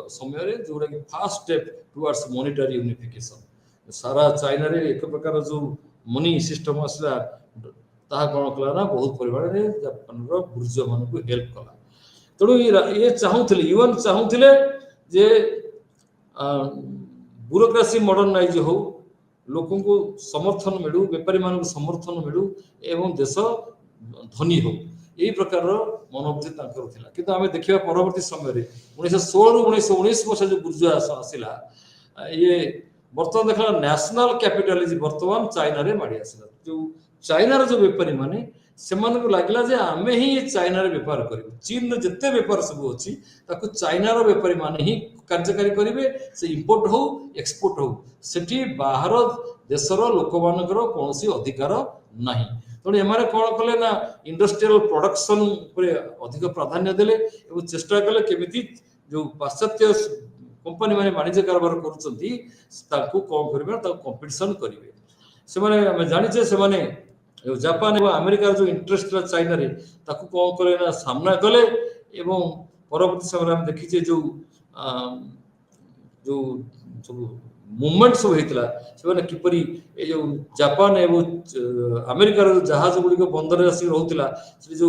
समय रे जोड़ा कि fast step towards monetary unification. सारा चाइना रे एक प्रकार जो मनी सिस्टम आसला ताहा कौन कला ना बहुत परिमाण रे जापान रो बुर्जुआ मान को हेल्प कला। तेणु ये चाहूले यूएन चाहूले जे ब्यूरोक्रेसी मॉडर्नाइज हो, लोकों को समर्थन मिलू, बेपारी मान समर्थन मिलू, एवं देश धनी हो, यही प्रकार मनोवृत्ति थिला। किंतु आमे देखिबा परवर्ती समय रे 1916 रु 1919 वर्ष जो बुर्जुआ आसिला, ये वर्तमान देखला नेशनल कैपिटलिज्म वर्तमान चाइना रे माडी आसिला। जो चाइना रे जो बेपारी माने सेमान को लागला जे आमे ही चाइना रे व्यापार करिबो, चीन रे जत्ते व्यापार सब अछि ताकू चाइना रो व्यापारी माने ही कार्यकारी करिवे, से इंपोर्ट हो एक्सपोर्ट हो, सेठी बाहर देशर लोक मानकर कोनोसी अधिकार नाही। तेणु एमाने कौन कले ना इंडस्ट्रियल प्रोडक्शन पर अधिक प्राधान्य देले एवं चेष्टा कले केमिति जो पाश्चात्य कंपनी माने वाणिज्य कारोबार करूछंती ताकू कौन करिवे, ताकू कंपटीशन करिवे। से माने हम जानिछे से माने जापान एवं अमेरिका जो इंटरेस्ट चाइना रे ताकू कौन कले ना सामना कले। एवं परवर्ती समय हम देखिछे जो जो सब मूवमेंट सब होता से किपरि ए जो जापान एवं अमेरिकार जहाज गुड़िक बंदर आसिक रोला से जो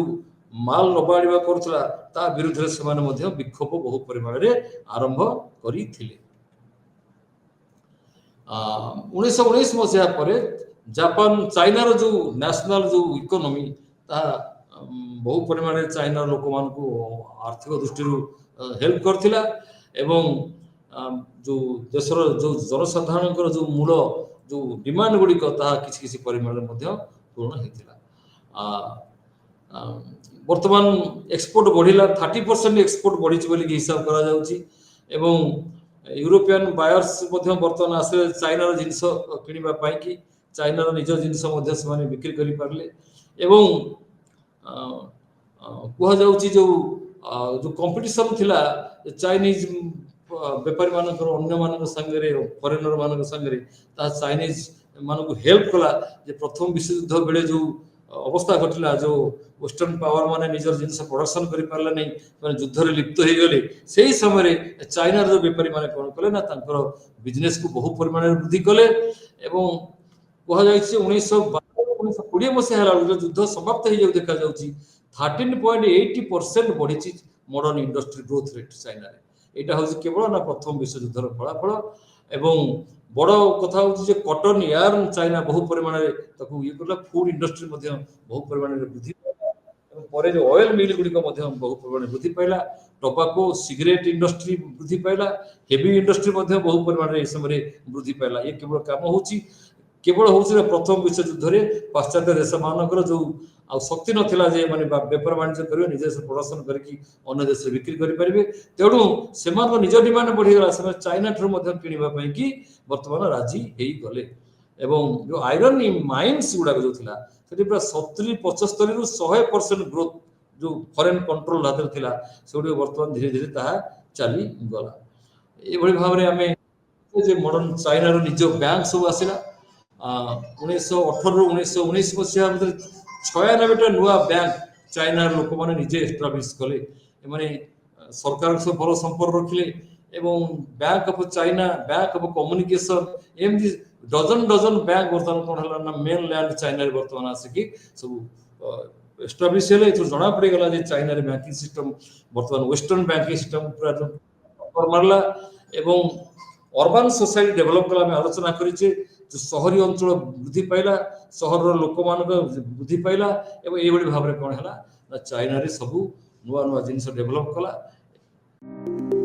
माल नबा आनिबा करुला ता विरुद्ध से विक्षोभ बहु परिमाण में आरंभ करते। 1919 मसीहा पर जापान चाइनार जो नेशनल जो इकोनॉमी ता बहु परिमाण में चाइना लोक मान आर्थिक दृष्टि हेल्प करथिला। एवं जो देशर जो जनसाधारण जो मूल जो डिमांड गुड़िक किसी किसी परिमाण में पूर्ण होता। वर्तमान एक्सपोर्ट बढ़िला 30% एक्सपोर्ट बढ़ी हिसाब करा जाउची। एवं यूरोपियन बायर्स वर्तमान आसे चाइनार जिनस किनिबा पाई कि चाइनार निज जिनस से बिक्री करि पारले। एवं कह जाउची जो जो कंपटीशन थिला चाइनीज बेपारी मानकर अन्य मान संगे फरेनर मान संगे चाइनीज मान को हेल्प कला। जे प्रथम विश्व युद्ध बेले जो अवस्था घटला, जो वेस्टर्न पावर माने निजर जिनस प्रोडक्शन करि पारला नै, माने युद्ध रे लिप्त हो गले, सेही समय चाइनार जो बेपारी माने कोन कले ना तांकर बिजनेस को बहु परिमाण में वृद्धि कले। एवं कह जाय 1920 मसीहा युद्ध समाप्त हो देखा जाउची 13.80% बढ़ी modern industry growth rate China रे। एटा हूँ केवल ना प्रथम विश्व युद्धर फलाफल। एवं बड़ कथा हूँ कॉटन यार्न चाइना बहु परिमाण में ये कला, फूड इंडस्ट्री बहु परिमाण में वृद्धि पाइला। जो ऑयल मिल गुड़िक बहु परिमाण वृद्धि पाइला। टोबाको सिगरेट इंडस्ट्री वृद्धि पाइला। हेवी इंडस्ट्री बहु परिमाण में समय वृद्धि पाइला। ये केवल काम हूँ केवल हूँ प्रथम विश्व युद्ध में पाश्चात्य देश मानकर जो आ शक्ति नथिला जे माने बेपार वाणिज्य करिवे, निजे प्रोडक्शन करके अन्य देश बिक्री करें। तेणु से निज डिमांड बढ़ीगला, से चाइना ठूँ किणवा कि बर्तमान राजी हो गले। एवं जो आयरन माइन्स गुड़ाक जो था से पूरा 70-75 रु 100% ग्रोथ जो फॉरेन कंट्रोल हाथ था से बर्तमान धीरे धीरे चली गला। ये भाव में आम मॉडर्न चाइनार निज बैंक सब आसला 1918 रु 1919 मसीहा भर 96टा नुआ बैंक चाइनार लोक मैंने निजे एस्टाब्लिश कले। माने सरकार से भल संपर्क रखिले। एवं bank of China, bank of communication, एमती डजन डजन बैंक बर्तमान कौन है ना मेन लैंड चाइना बर्तमान आसिक सब एस्टाब्लिश है। जना पड़गला चाइना बैंकिंग सिस्टम बर्तमान वेस्टर्न बैंकिंग सिस्टम पूरा मारला। एवं अर्बान सोसाइटी डेभलप कला आम आलोचना करेचे जो सहरी अंचल वृद्धि पाइला सहर लोक मान वृद्धि पाइला एवं ये भाव में कौन है चाइना रे सबू नुआ नुआ जिन डेभलप कला